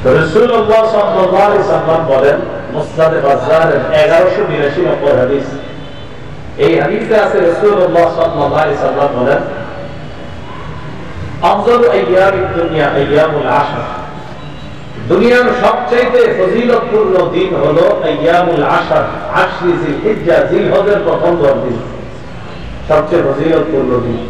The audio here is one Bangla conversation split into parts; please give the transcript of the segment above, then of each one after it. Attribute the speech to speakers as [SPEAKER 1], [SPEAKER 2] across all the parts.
[SPEAKER 1] রাসূলুল্লাহ সাল্লাল্লাহু আলাইহি সাল্লাম বলেন, মুসনাদ বাজ্জারের 1182 নম্বর হাদিস, এই হাদিসে আছে রাসূলুল্লাহ সাল্লাল্লাহু আলাইহি সাল্লাম বলেন, আফজালু আইয়ামিদ দুনিয়া আইয়ামুল আশর, দুনিয়ার সবচেয়ে ফজিলতপূর্ণ দিন হলো আইয়ামুল আশর, আশরি জিলহিজ্জা, জিলহজের প্রথম 10 দিন সবচেয়ে ফজিলতপূর্ণ দিন।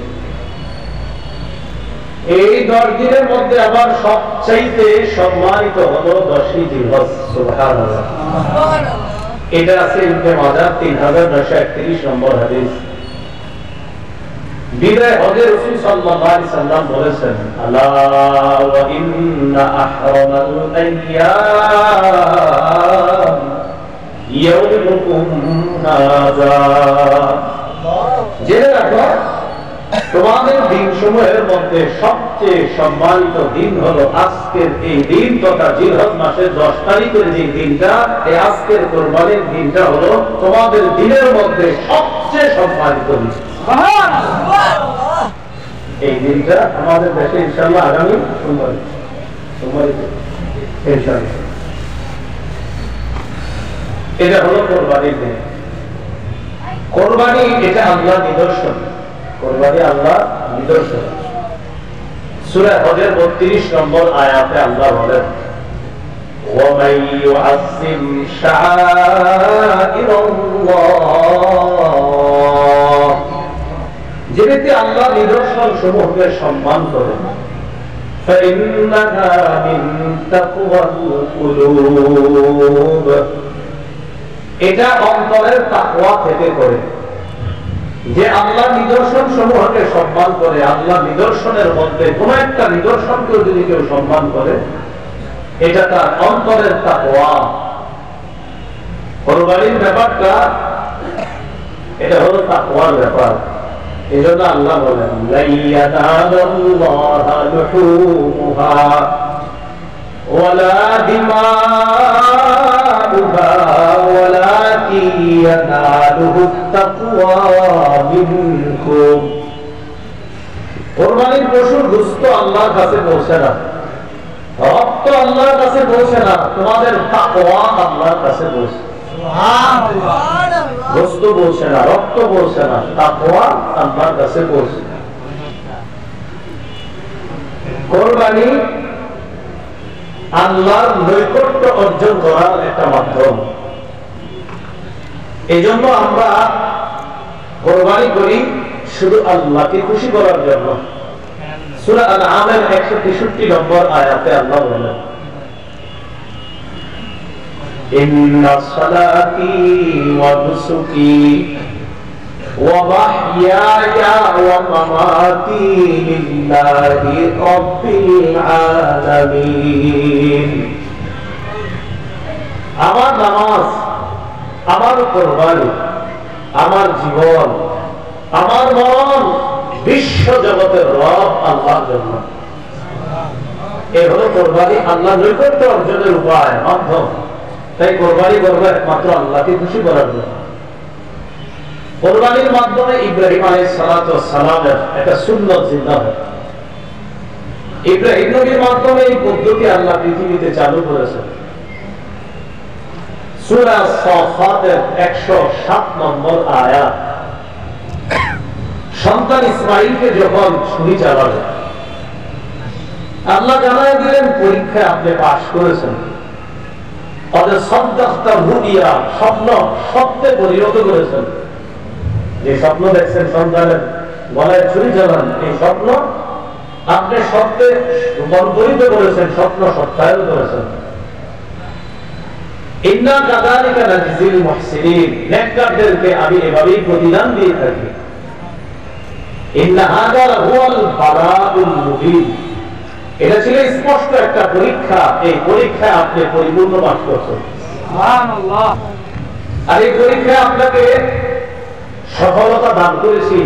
[SPEAKER 1] এই 10 দিনের মধ্যে আবার সবচাইতে সম্মানিত হলো 10ই জিলহজ। সুবহানাল্লাহ। এটা আছে ইবনে মাজাহ 3931 নম্বর হাদিস। বিদায় হজে রাসূল সাল্লাল্লাহু আলাইহি সাল্লাম বলেছেন, আলা ওয়া ইন্না আহরামাল আইয়াম ইয়াউমুকুম হাযা, জেনে রাখো তোমাদের দিনসমূহের মধ্যে সবচেয়ে সম্মানিত দিন হলো আজকের এই দিন, তথা জিলহজ মাসের 10 তারিখের যে দিনটা, এই আজকের কুরবানির দিনটা হলো তোমাদের দিনের মধ্যে সবচেয়ে সম্মানিত দিন। এই দিনটা আমাদের দেশে ইনশাআল্লাহ আগামী সোমবার ইনশাআল্লাহ এটা হলো কোরবানির দিন। কোরবানি এটা আল্লাহর নিদর্শন, কোরবানি আল্লাহর নিদর্শন। সূরা হজের 32 নম্বর আয়াতে আল্লাহ বলেন, ওয়া মান ইউআযিম শাআইরাল্লাহ, যে ব্যক্তি আল্লাহর নিদর্শন সমূহকে সম্মান করে, ফাইন্নাহা মিন তাকওয়াল কুলুব, এটা অন্তরের তাকওয়া থেকে করে। যে আল্লাহর নিদর্শন সমূহকে সম্মান করে, আল্লাহর নিদর্শনের মধ্যে কোন একটা নিদর্শনকে যদি কেউ সম্মান করে, এটা তার অন্তরের তাকওয়া। কোরবানির ব্যাপারটা এটা হলো তাকওয়ার ব্যাপার। এজন্য আল্লাহ বলেন, লা ইয়ানালুল্লাহা লুহুমুহা ওয়ালা দিমাউহা ওয়ালাকিন ইয়ানালুহুত তাকওয়া মিনকুম। কুরবানির পশুর গোশত আল্লাহর কাছে পৌঁছে না, রক্ত আল্লাহর কাছে পৌঁছে না, তোমাদের তাকওয়া আল্লাহর কাছে পৌঁছে। সুবহানাল্লাহ। গোশত পৌঁছে না, রক্ত পৌঁছে না, তাকওয়া আল্লাহর কাছে পৌঁছে। কুরবানি আল্লাহর নৈকট্য অর্জন করার একটা মাধ্যম। এজন্য আমরা কুরবানি করি শুধু আল্লাহকে খুশি করার জন্য। সূরা আল-আনআমের 163 নম্বর আয়াতে আল্লাহ বলেন, ইন্না সালাতি ওয়া নুসুকি ওয়া মাহইয়ায়া ওয়া মামাতি লিল্লাহি রাব্বিল আলামিন। আমার নামাজ, আমার কুরবানি, আমার জীবন, আমার মরণ বিশ্ব জগতের রব আল্লাহর জন্য। এই হলো কুরবানি আল্লাহর নৈকট্য অর্জনের উপায়, মাধ্যম। তাই কুরবানি করবো একমাত্র আল্লাহকে খুশি করার জন্য। কুরবানির মাধ্যমে ইব্রাহিম আলাইহিস সালাতু ওয়াস সালামের একটা সুন্নাত জিন্দা হয়। ইব্রাহিম নবীর মাধ্যমে এই পদ্ধতি আল্লাহ পৃথিবীতে চালু করেছেন। সূরা সাফাতের 107 নম্বর আয়াত, সন্তান ইসমাঈলকে যখন ছুরি চালাবে, আল্লাহ জানায় দিলেন পরীক্ষায় আপনি পাশ করেছেন। স্বপ্ন সত্যে পরিণত করেছেন। যে স্বপ্ন দেখছেন সন্তানের গলায় ছুরি চালান, এই স্বপ্ন আপনি সত্যে রূপান্তরিত করেছেন, স্বপ্ন সত্যায়ন করেছেন। ইন্না কাযালিকা নাজজিল মুহসিনিন, নেককারদেরকে আমি এভাবেই প্রতিদান দিয়ে থাকি। ইন্না হাযা লাহুয়াল বালাউল মুবিন, এটা ছিল স্পষ্ট একটা পরীক্ষা। এই পরীক্ষায় আপনি পরিপূর্ণ পাস করছেন। সুবহানাল্লাহ। আর এই পরীক্ষায় আপনাকে সফলতা দান করেছি।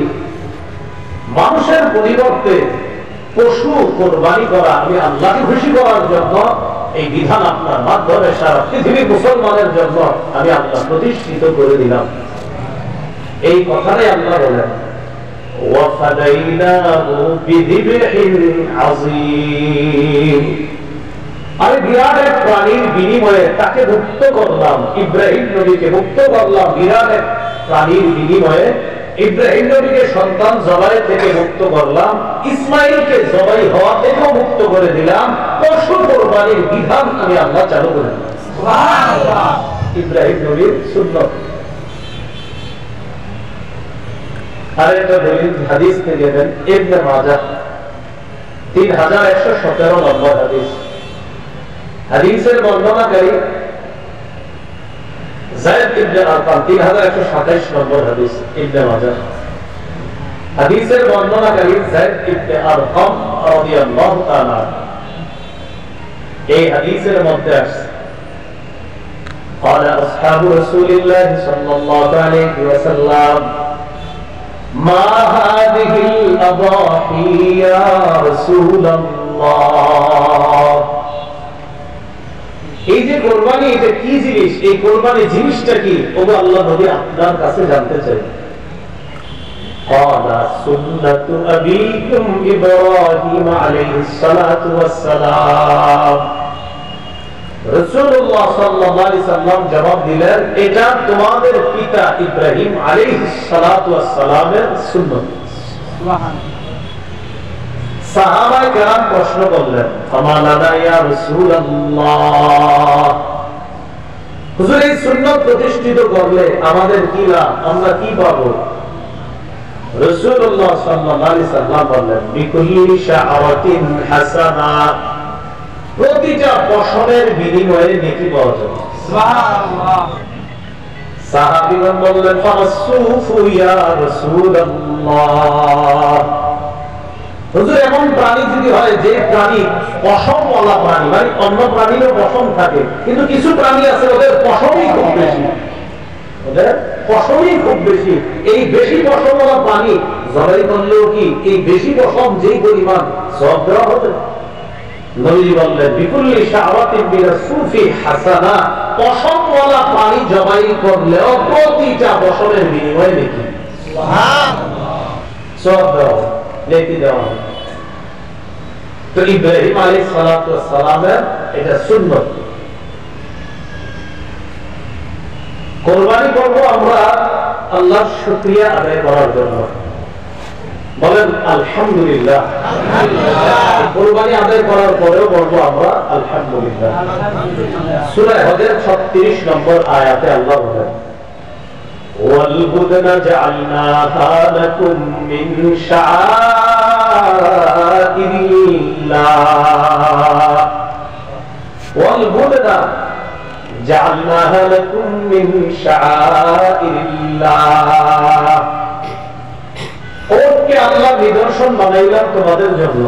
[SPEAKER 1] মানুষের পরিবর্তে পশু কুরবানি করা, আমি আল্লাহকে খুশি করার জন্য এই বিধান আপনার মাধ্যমে সারা পৃথিবীর মুসলমানের জন্য আমি আল্লাহ প্রতিষ্ঠিত করে দিলাম। এই কথাটাই আল্লাহ বলেন, وَفَدَيْنَاهُ بِذِبْحٍ عَظِيمٍ, আমি বিরাট এক প্রাণীর বিনিময়ে তাকে মুক্ত করলাম, ইব্রাহিম নবীকে মুক্ত করলাম বিরাট এক প্রাণীর বিনিময়ে। ইব্রাহিম নবীকে সন্তান জবাই থেকে মুক্ত করলাম, ইসমাইলকে জবাই হওয়া থেকেও মুক্ত করে দিলাম। পশু কোরবানির বিধান আমি আল্লাহ চালু করে দিলাম। সুবহানাল্লাহ। ইব্রাহিম নবীর সুন্নাত। আরেকটা দলিল হাদিস থেকে দেন ইবনে মাজাহ 3117 নম্বর হাদিস। হাদিসের বর্ণনাকারী যায়েদ ইবনে আরকাম 3127 নম্বর হাদিস ইবনে মাজাহ। হাদিসের বর্ণনাকারী যায়েদ ইবনে আরকাম রাদিয়াল্লাহু তাআলা। এই হাদিসের মধ্যে আছে قال أصحاب رسول الله صلى الله عليه وسلم ما هذه الأضاحي يا رسول الله। এই যে কুরবানি, এটা কি জিনিস, এই কুরবানি জিনিসটা কি, ওগো আল্লাহ নবী আপনার কাছে জানতে চাই। قال سنة أبيكم إبراهيم عليه الصلاة والسلام। রাসূলুল্লাহ সাল্লাল্লাহু আলাইহি সাল্লাম জবাব দিলেন, এটা তোমাদের পিতা ইব্রাহিম আলাইহিস সালাতু ওয়াস সালামের সুন্নাত। সুবহানাল্লাহ। সাহাবায়ে কেরাম প্রশ্ন করলেন, ফামালানা ইয়া রাসূলুল্লাহ, হুজুর এই সুন্নাত প্রতিষ্ঠিত করলে আমাদের কি লাভ, আমরা কি পাবো? রাসূলুল্লাহ সাল্লাল্লাহু আলাইহি সাল্লাম বললেন, বিকুল্লি শাআওয়াতিন হাসানা, প্রতিটা পশমের বিনিময়ে নেকি পাওয়া যাবে। সুবহানাল্লাহ। সাহাবীগণ বললেন, ফাসুফু ইয়া রাসূলুল্লাহ, হুজুর এমন প্রাণী যদি হয় যে প্রাণী পশমওয়ালা প্রাণী, মানে অন্য প্রাণীরও পশম থাকে, কিন্তু কিছু প্রাণী আছে ওদের পশমই খুব বেশি, ওদের পশমই খুব বেশি। এই বেশি পশমওয়ালা প্রাণী জবাই করলেও কি এই বেশি পশম যেই পরিমাণ সওয়াব দেওয়া হবে? নবী বললেন, বিকুল্লি শাআওয়াতিন মিনাস সুফি হাসানা, পশমওয়ালা প্রাণী জবাই করলেও প্রতিটা পশমের বিনিময়ে নেকি। সুবহানাল্লাহ। সওয়াব দেওয়া, নেকি দেওয়া। তো ইব্রাহিম আলাইহিস সালাতু ওয়াস সালামের এটা সুন্নাত। কুরবানি করব আমরা আল্লাহর শুকরিয়া আদায় করার জন্য। বলেন আলহামদুলিল্লাহ। কুরবানি আদায় করার পরেও বলবো আমরা আলহামদুলিল্লাহ। সূরা হজের 36 নম্বর আয়াতে আল্লাহ বলেন, ওয়াল বুদনা জাআলনাহা লাকুম মিন শাআইরিল্লাহ, ওয়াল বুদনা জাআলনাহা লাকুম মিন শাআইরিল্লাহ, ওকে আল্লাহ নিদর্শন বানাইলাম তোমাদের জন্য।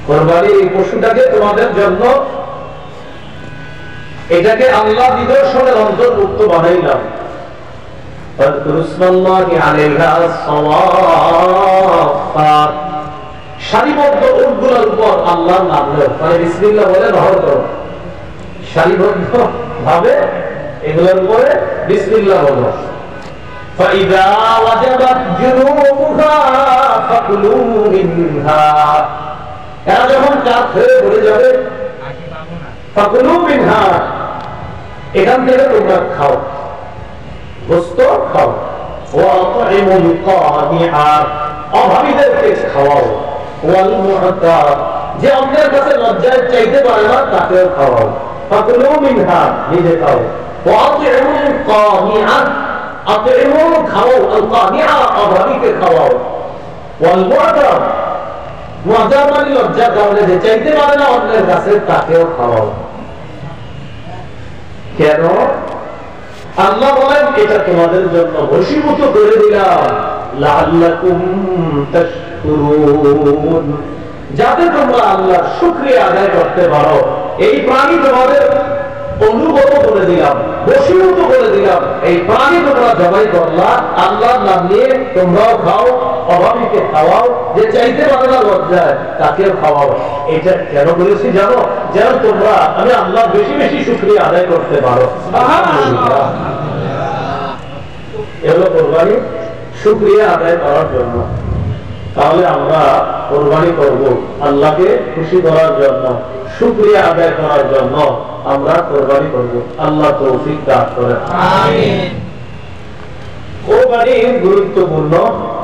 [SPEAKER 1] কুরবানির এই পশুটাকে তোমাদের জন্য, এটাকে আল্লাহ নিদর্শনের অন্তর্ভুক্ত বানাইলাম। ফাযকুরুসমাল্লাহি আলাইহা সাওয়াফাত, সারিবদ্ধ উটগুলোর উপর আল্লাহর নাম নাও, মানে বিসমিল্লাহ বলে নহর করো। সারিবদ্ধ ভাবে এগুলোর উপরে বিসমিল্লাহ বলো। فإذا وجبت جنوبها فكلوا منها, এরা যখন চাপ হয়ে পড়ে যাবে, ফাকুলু মিনহা, এখান থেকে তোমরা খাও, গোশত খাও। ওয়াতইমুল কানিআ, অভাবীদেরকে খাওয়াও। ওয়াল মুহতার, যে অন্যের কাছে লজ্জায় চাইতে পারে না তাকেও খাওয়াও। ফাকুলু মিনহা, নিজে খাও। ওয়াতইমুল কানিআ, আতইমু খাও, আল কানিআ অভাবীকে খাওয়াও। ওয়াল মুহতার, মুহতার মানে লজ্জা কারণে যে চাইতে পারে না অন্যের কাছে তাকেও খাওয়াও। কেন? আল্লাহ বলেন এটা তোমাদের জন্য বশীভূত করে দিলাম, লাআল্লাকুম তাশকুরুন, যাতে তোমরা আল্লাহর শুকরিয়া আদায় করতে পারো। এই প্রাণী তোমাদের অনুগত করে দিলাম, বশীভূত করে দিলাম। এই প্রাণী তোমরা জবাই করলা, আল্লাহর নাম নিয়ে তোমরাও খাও, অভাবীকে খাওয়াও, যে চাইতে পারে না লজ্জায় তাকেও খাওয়াও। এটা কেন বলেছি জানো? যেন তোমরা আমি আল্লাহ বেশি বেশি শুকরিয়া আদায় করতে পারো। এগুলো কুরবানি শুকরিয়া আদায় করার জন্য। তাহলে আমরা কুরবানি করব আল্লাহকে খুশি করার জন্য, শুকরিয়া আদায় করার জন্য আমরা কুরবানি করব। আল্লাহ তৌফিক দান করেন, আমিন। কুরবানির গুরুত্বপূর্ণ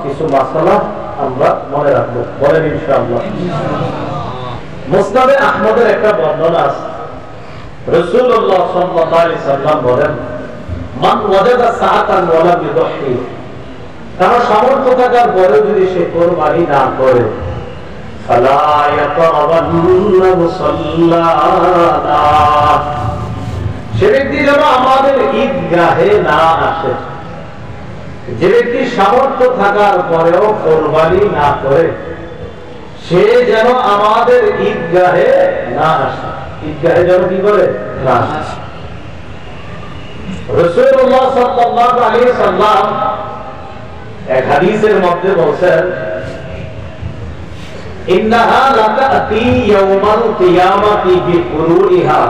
[SPEAKER 1] কিছু মাসালা আমরা মনে রাখবো, বলেন ইনশাআল্লাহ। মুসনাদে আহমদের একটা বর্ণনা আছে, রাসূলুল্লাহ সাল্লাল্লাহু আলাইহি সাল্লাম বলেন, মান ওয়াজাদা সাআতান ওয়া লাম ইউদহি, কারো সামর্থ্য থাকার পরেও যদি সে কুরবানি না করে, ফালা ইয়াতাওয়ান্না মুসাল্লানা, সে ব্যক্তি যেন আমাদের ঈদগাহে না আসে। যে ব্যক্তি সামর্থ্য থাকার পরেও কুরবানি না করে, সে যেন আমাদের ঈদগাহে না আসে। ঈদগাহে যেন কি করে না আসে। রাসূলুল্লাহ সাল্লাল্লাহু আলাইহি সাল্লাম এক হাদিসের মধ্যে বলেন, ইন্নাহা লাতাতি ইয়াউমাল কিয়ামাতি বিকুরুইহা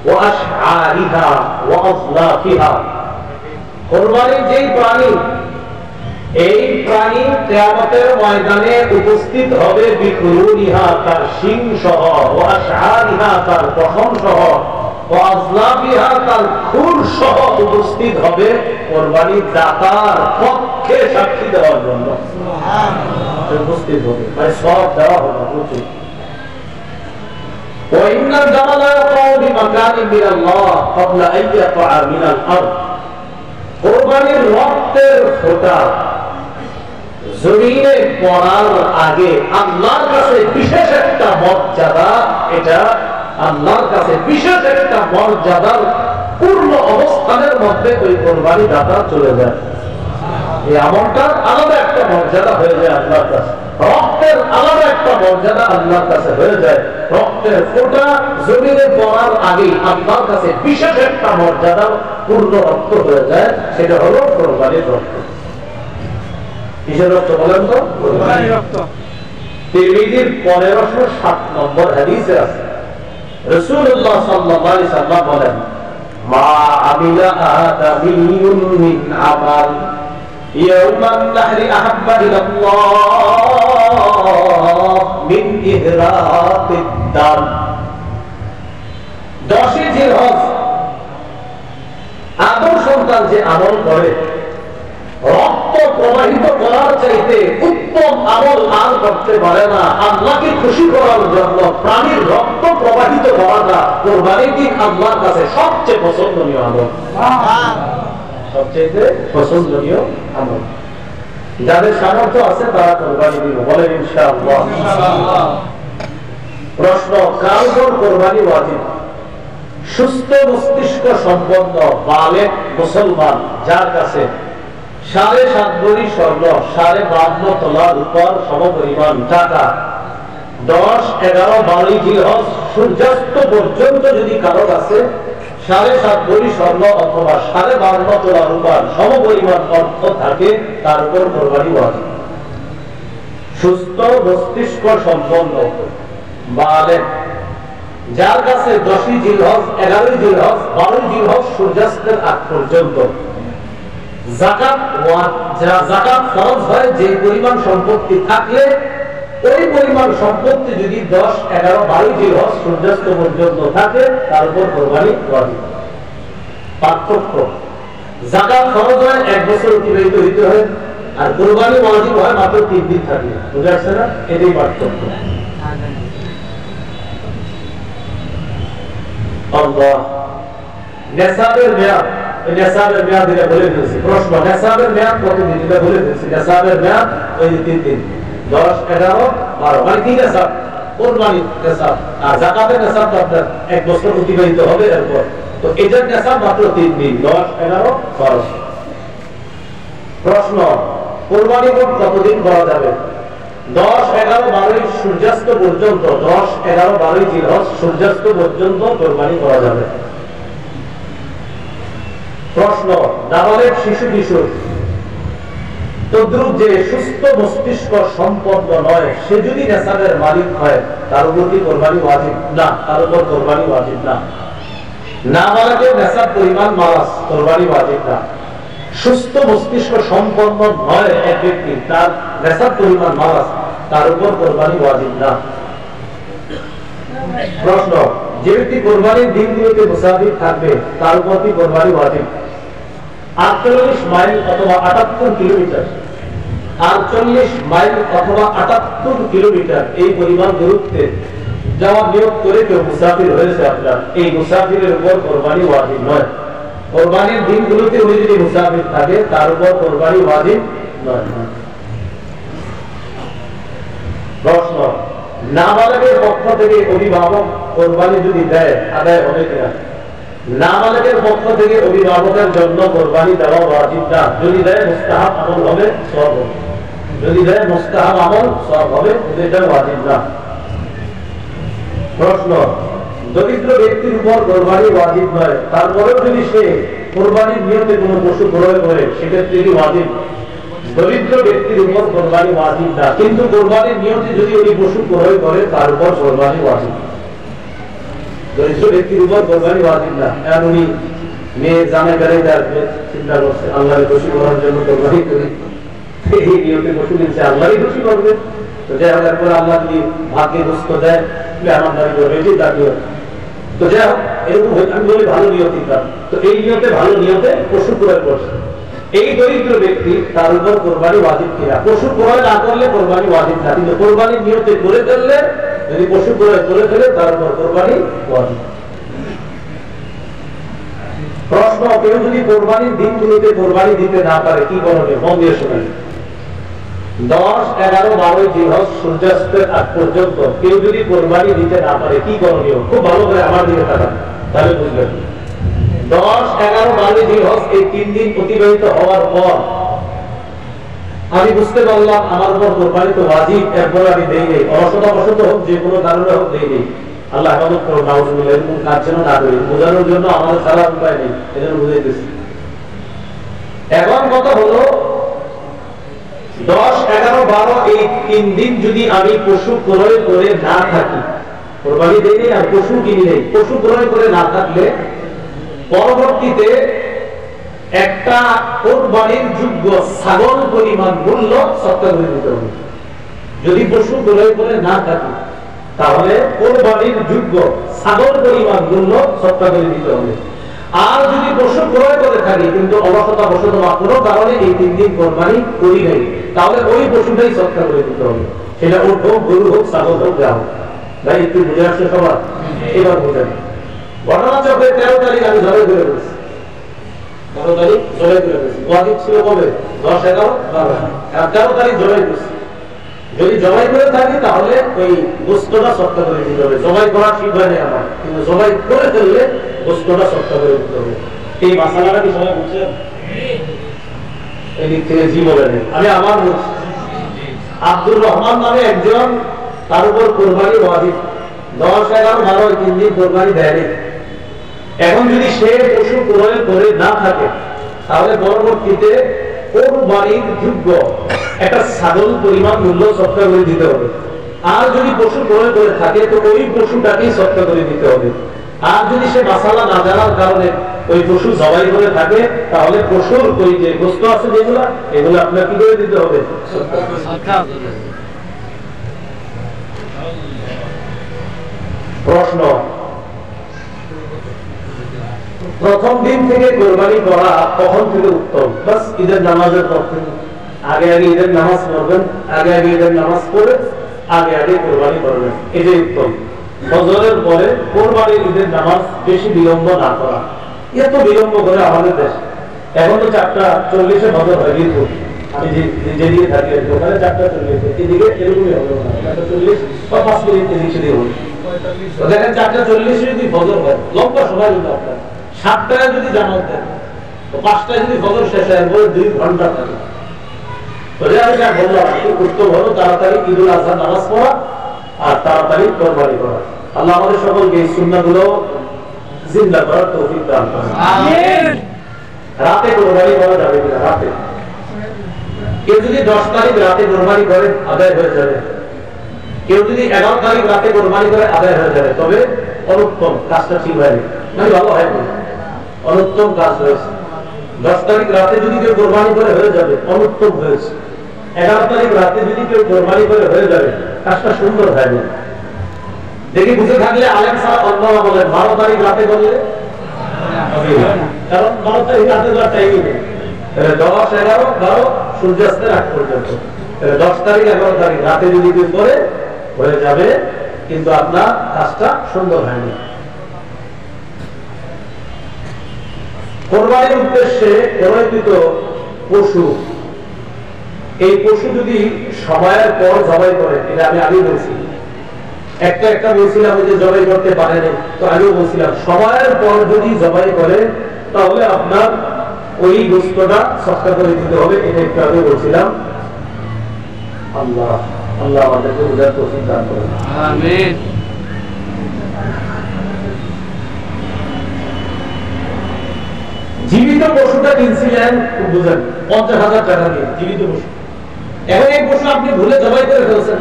[SPEAKER 1] ওয়া আশআরিহা ওয়া আযলাফিহা, কুরবানির যেই প্রাণী, এই প্রাণী কিয়ামতের ময়দানে উপস্থিত হবে, বিকুরুইহা তার শিং সহ, ওয়া আশআরিহা তার পশম সহ, ওয়া আযলাফিহা তার খুর সহ উপস্থিত হবে কুরবানির দাতার পক্ষে সাক্ষী দেওয়ার জন্য। সুবহানাল্লাহ, উপস্থিত হবে, মানে সব দেওয়া হবে উচিত। ওয়া ইন্নাল জামালা ইয়াকাউ বিমাকানি মিনাল্লাহ ক্বাবলা আন ইয়াকা মিনাল আরদ, কুরবানির রক্তের ফোঁটা জমিনে পড়ার আগে আল্লাহর কাছে বিশেষ একটা মর্যাদা, এটা আল্লাহর কাছে বিশেষ একটা মর্যাদার পূর্ণ অবস্থানের মধ্যে ওই কুরবানি দাতা চলে যায়। এই আমলটার আলাদা একটা মর্যাদা হয়ে যায় আল্লাহর কাছে, রক্তের আলাদা একটা মর্যাদা আল্লাহর কাছে হয়ে যায়। রক্তের ফোঁটা জমিনে পড়ার আগে আল্লাহর কাছে বিশেষ একটা মর্যাদার পূর্ণ রক্ত হয়ে যায়, সেটা হলো কুরবানির রক্ত। কিসের রক্ত বলেন তো? কুরবানির রক্ত। তিরমিজির 1507 নম্বর হাদিসে আছে, রাসূলুল্লাহ সাল্লাল্লাহু আলাইহি সাল্লাম বলেন, মা আমিলা আদামিয়ুন মিন আমাল ইয়াউমান নাহরি আহাব্বা ইলাল্লাহ মিন ইহরাতিদ দাম। 10 জিলহজ আদম সন্তান যে আমল করে, রক্ত প্রবাহিত করার চাইতে উত্তম আমল আর করতে পারে না। আল্লাহকে খুশি করার জন্য প্রাণীর রক্ত প্রবাহিত করাটা কুরবানির দিন আল্লাহর কাছে সবচেয়ে পছন্দনীয় আমল, সবচেয়ে পছন্দনীয় আমল। যাদের সামর্থ্য আছে তারা কুরবানি দিব, বলেন ইনশাআল্লাহ। প্রশ্ন, কার উপর কুরবানি ওয়াজিব? সুস্থ মস্তিষ্ক সম্পন্ন বালেগ মুসলমান যার কাছে 7.5 ভরি স্বর্ণ, 52 তোলার উপর সমপরিমাণ টাকা, 10, 11, 12 জিলহজ সূর্যাস্ত পর্যন্ত যদি কারো কাছে 7.5 ভরি স্বর্ণ অথবা 52 তোলার উপর সমপরিমাণ অর্থ থাকে, তার উপর কুরবানি ওয়াজিব। সুস্থ মস্তিষ্ক সম্পন্ন বালেগ যার কাছে 10 জিলহজ, 11 জিলহজ, 12 জিলহজ সূর্যাস্তের আগ পর্যন্ত যাকাত ফরজ হয়, যে পরিমাণ সম্পত্তি থাকলে ওই পরিমাণ সম্পত্তি যদি 10, 11, 12 জিলহজ সূর্যাস্ত পর্যন্ত থাকে, তার উপর কুরবানি ওয়াজিব। পার্থক্য, যাকাত ফরজ হয় 1 বছর অতিবাহিত হইতে হয়, আর কুরবানি ওয়াজিব হয় মাত্র 3 দিন থাকলে। বুঝা যাচ্ছে না? এটাই পার্থক্য। আল্লাহ, নেসাবের মেয়াদ, নেসাবের মেয়াদ এটা বলে ফেলছি। প্রশ্ন, নেসাবের মেয়াদ কতদিন? এটা বলে ফেলছি। নেসাবের মেয়াদ ওই 3 দিন, 10, 11, 12, মানে 3 নেসাব কুরবানির নেসাব। আর যাকাতের নেসাব আপনার 1 বছর অতিবাহিত হবে এরপর, তো এটার নেসাব মাত্র 3 দিন, 10, 11, 12। প্রশ্ন, কুরবানি মোট কতদিন করা যাবে? 10, 11, 12 সূর্যাস্ত পর্যন্ত, 10, 11, 12 জিলহজ সূর্যাস্ত পর্যন্ত কুরবানি করা যাবে। প্রশ্ন, নাবালেগ শিশু কিশোর তদ্রুপ যে সুস্থ মস্তিষ্ক সম্পন্ন নয়, সে যদি নেসাবের মালিক হয়, তার উপর কি কুরবানি ওয়াজিব? না, তার উপর কুরবানি ওয়াজিব না। নাবালেগের নেসাব পরিমাণ মাস, কুরবানি ওয়াজিব না। সুস্থ মস্তিষ্ক সম্পন্ন নয় এক ব্যক্তি, তার নেসাব পরিমাণ মাস, তার উপর কোরবানি ওয়াজিব না। প্রশ্ন, যে ব্যক্তি কোরবানির দিনগুলোতে মুসাফির থাকবে তার উপর কি কোরবানি ওয়াজিব? 48 মাইল অথবা 78 কিলোমিটার, 48 মাইল অথবা 78 কিলোমিটার এই পরিমাণ দূরত্বে যাওয়ার নিয়ত করে কেউ মুসাফির হয়েছে আপনার, এই মুসাফিরের উপর কোরবানি ওয়াজিব নয়। কোরবানির দিনগুলোতে উনি যদি মুসাফির থাকে তার উপর কোরবানি ওয়াজিব নয়। প্রশ্ন, নাবালকের পক্ষ থেকে অভিভাবক কোরবানি যদি দেয় আদায় হবে কিনা? নাবালকের পক্ষ থেকে অভিভাবকের জন্য কোরবানি দেওয়া ওয়াজিব না। যদি দেয় মুস্তাহাব আমল হবে, সওয়াব হবে। যদি দেয় মুস্তাহাব আমল, সওয়াব হবে, এটা ওয়াজিব না। প্রশ্ন, দরিদ্র ব্যক্তির উপর কোরবানি ওয়াজিব নয়, তারপরেও যদি সে কোরবানির নিয়তে কোনো পশু ক্রয় করে সেক্ষেত্রে কি ওয়াজিব? দরিদ্র ব্যক্তির উপর কোরবানি ওয়াজিব না, কিন্তু কোরবানির নিয়তে যদি উনি পশু ক্রয় করে তার উপর কোরবানি ওয়াজিব। দরিদ্র ব্যক্তির উপর কোরবানি ওয়াজিব না। কারণ উনি মেয়ে জামে বেড়ে আসবে, চিন্তা করছে আল্লাহর খুশি করার জন্য কোরবানি করে এই নিয়তে পশু কিনছে, আল্লাহরই খুশি করবে। তো যাই হোক, এরপর আল্লাহ যদি ভাগ্যে দুস্থ দেয় আমার দাবি করবে, এটি তার নিয়ত। তো যাই হোক, এরকম আমি বলি ভালো নিয়ত দিতাম। তো এই নিয়তে ভালো নিয়তে পশু ক্রয় করছে এই দরিদ্র ব্যক্তি, তার উপর কোরবানি ওয়াজিব কিনা? পশু ক্রয় না করলে কোরবানি ওয়াজিব না, কিন্তু কোরবানির নিয়তে করে ফেললে, যদি পশু ক্রয় করে ফেলে তার উপর কোরবানি ওয়াজিব। প্রশ্ন, কেউ যদি কোরবানির দিনগুলোতে কোরবানি দিতে না পারে কি করণীয়? মন দিয়ে শোনেন। 10, 11, 12 জিলহজ সূর্যাস্তের আগ পর্যন্ত কেউ যদি কোরবানি দিতে না পারে কি করণীয়? খুব ভালো করে আমার দিকে তাকান, তাহলে বুঝবেন। 10, 11, 12 জিলহজ এই 3 দিন অতিবাহিত হওয়ার পর আমি বুঝতে পারলাম আমার উপর কোরবানি তো ওয়াজিব, এরপর আমি দেই নেই, অসতবশত হোক, যে কোনো কারণে হোক দেই নেই। আল্লাহ হেফাজত করুন, নাউজুবিল্লাহ, এরকম কাজ যেন না করি। বোঝানোর জন্য আমাদের ছাড়া উপায় নেই, এজন্য বুঝাইতেছি। এখন কথা হলো 10, 11, 12 এই 3 দিন যদি আমি পশু ক্রয় করে না থাকি, কোরবানি দেই নেই আর পশু কিনি নেই, পশু ক্রয় করে না থাকলে পরবর্তীতে একটা কোরবানির যোগ্য ছাগল পরিমাণ মূল্য সৎকা করে দিতে হবে। যদি পশু ক্রয় করে না থাকি তাহলে কোরবানির যোগ্য ছাগল পরিমাণ মূল্য সৎকা করে দিতে হবে। আর যদি পশু ক্রয় করে থাকি কিন্তু অবসতবশত বা কোনো কারণে এই 3 দিন কোরবানি করি নাই, তাহলে ওই পশুটাই সৎকা করে দিতে হবে। সেটা উট হোক, গরু হোক, ছাগল হোক, যা হোক। ভাই একটু বুঝে আসছে সবার? এবার বুঝেন। ঘটনা চক্রে 13 তারিখ আমি জবাই করে ফেলছি। 13 তারিখ জবাই করে ফেলছি। ওয়াজিব ছিল কবে? 10, 11, 12 আর 13 তারিখ জবাই করছি। যদি জবাই করে থাকি তাহলে ওই গোশতটা সৎকা করে দিতে হবে। জবাই করা ঠিক হয় না আমার, কিন্তু জবাই করে ফেললে গোশতটা সৎকা করে দিতে হবে। এই মাসালাটা কি সবাই বুঝছেন? এই দিক থেকে জি বলেন। আমি আবার বলছি, আব্দুর রহমান নামে একজন, তার উপর কোরবানি ওয়াজিব। 10, 11, 12 এই 3 দিন কোরবানি দেয়নি। এখন যদি সে পশু ক্রয় করে না থাকে তাহলে পরবর্তীতে কোরবানির যোগ্য একটা ছাগল পরিমাণ মূল্য সৎকা করে দিতে হবে। আর যদি পশু ক্রয় করে থাকে তো ওই পশুটাকেই সৎকা করে দিতে হবে। আর যদি সে মাসালা না জানার কারণে ওই পশু জবাই করে থাকে তাহলে পশুর ওই যে গোশত আছে যেগুলা, এগুলো আপনার কি করে দিতে হবে? প্রশ্ন, প্রথম দিন থেকে কোরবানি করা কখন থেকে উত্তম? বাস ঈদের নামাজের পর থেকে। আগে আগে ঈদের নামাজ পড়বেন, আগে আগে ঈদের নামাজ পড়ে আগে আগে কোরবানি করবেন, এটাই উত্তম। ফজরের পরে কোরবানির ঈদের নামাজ বেশি বিলম্ব না করা। এত বিলম্ব করে আমাদের দেশ এখন তো 4:40 ফজর হয়, কিন্তু আমি যেদিকে থাকি ওখানে 4:40, এদিকে এরকমই হবে না, 4:40 বা 5 মিনিট এদিক সেদিকে হবে। দেখেন 4:40 যদি ফজর হয়, লম্বা সময় কিন্তু আপনার 7টায় যদি জামাত দেন তো 5টায় যদি ফজর শেষ হয়, এরপরে 2 ঘন্টা থাকে। আমি যা বললাম, উত্তম হলো তাড়াতাড়ি ঈদুল আজহার নামাজ পড়া আর তাড়াতাড়ি কোরবানি করা। আল্লাহ আমাদের সকলকে এই সুন্নাহগুলো জিন্দা করার তৌফিক দান করুন। আমিন। রাতে কোরবানি করা যাবে কিনা? রাতে কেউ যদি 10 তারিখ রাতে কোরবানি করে আদায় হয়ে যাবে, কেউ যদি 11 তারিখ রাতে কোরবানি করে আদায় হয়ে যাবে, তবে অনুত্তম, কাজটা ঠিক হয়নি, মানে ভালো হয়নি, অনুত্তম কাজ হয়েছে। 10 তারিখ রাতে যদি কেউ কোরবানি করে হয়ে যাবে, অনুত্তম হয়েছে। 11 তারিখ রাতে যদি কেউ কোরবানি করে হয়ে যাবে, কাজটা সুন্দর হয় না। দেখি বুঝে থাকলে আলেম সাহেব আল্লাহ বলেন 12 তারিখ রাতে করলে, কারণ 12 তারিখ রাতে যাওয়ার টাইমই নেই। 10, 11, 12 সূর্যাস্তের আগ পর্যন্ত, 10 তারিখ 11 তারিখ রাতে যদি কেউ করে হয়ে যাবে, কিন্তু আপনার কাজটা সুন্দর হয়নি। কোরবানির উদ্দেশ্যে ক্রয়কৃত পশু, এই পশু যদি সময়ের পর জবাই করে, এটা আমি আগে বলছি, একটা বলছিলাম যে জবাই করতে পারেনি, তো আগেও বলছিলাম সময়ের পর যদি জবাই করে তাহলে আপনার ওই গোশতটা সৎকার করে দিতে হবে, এটা একটু আগে বলছিলাম। আল্লাহ আল্লাহ আমাদেরকে বুঝার তৌফিক দান করুন, আমিন। জীবিত পশুটা কিনছিলেন বুঝেন 50,000 টাকা দিয়ে, জীবিত পশু। এখন এই পশু আপনি ভুলে জবাই করে ফেলছেন,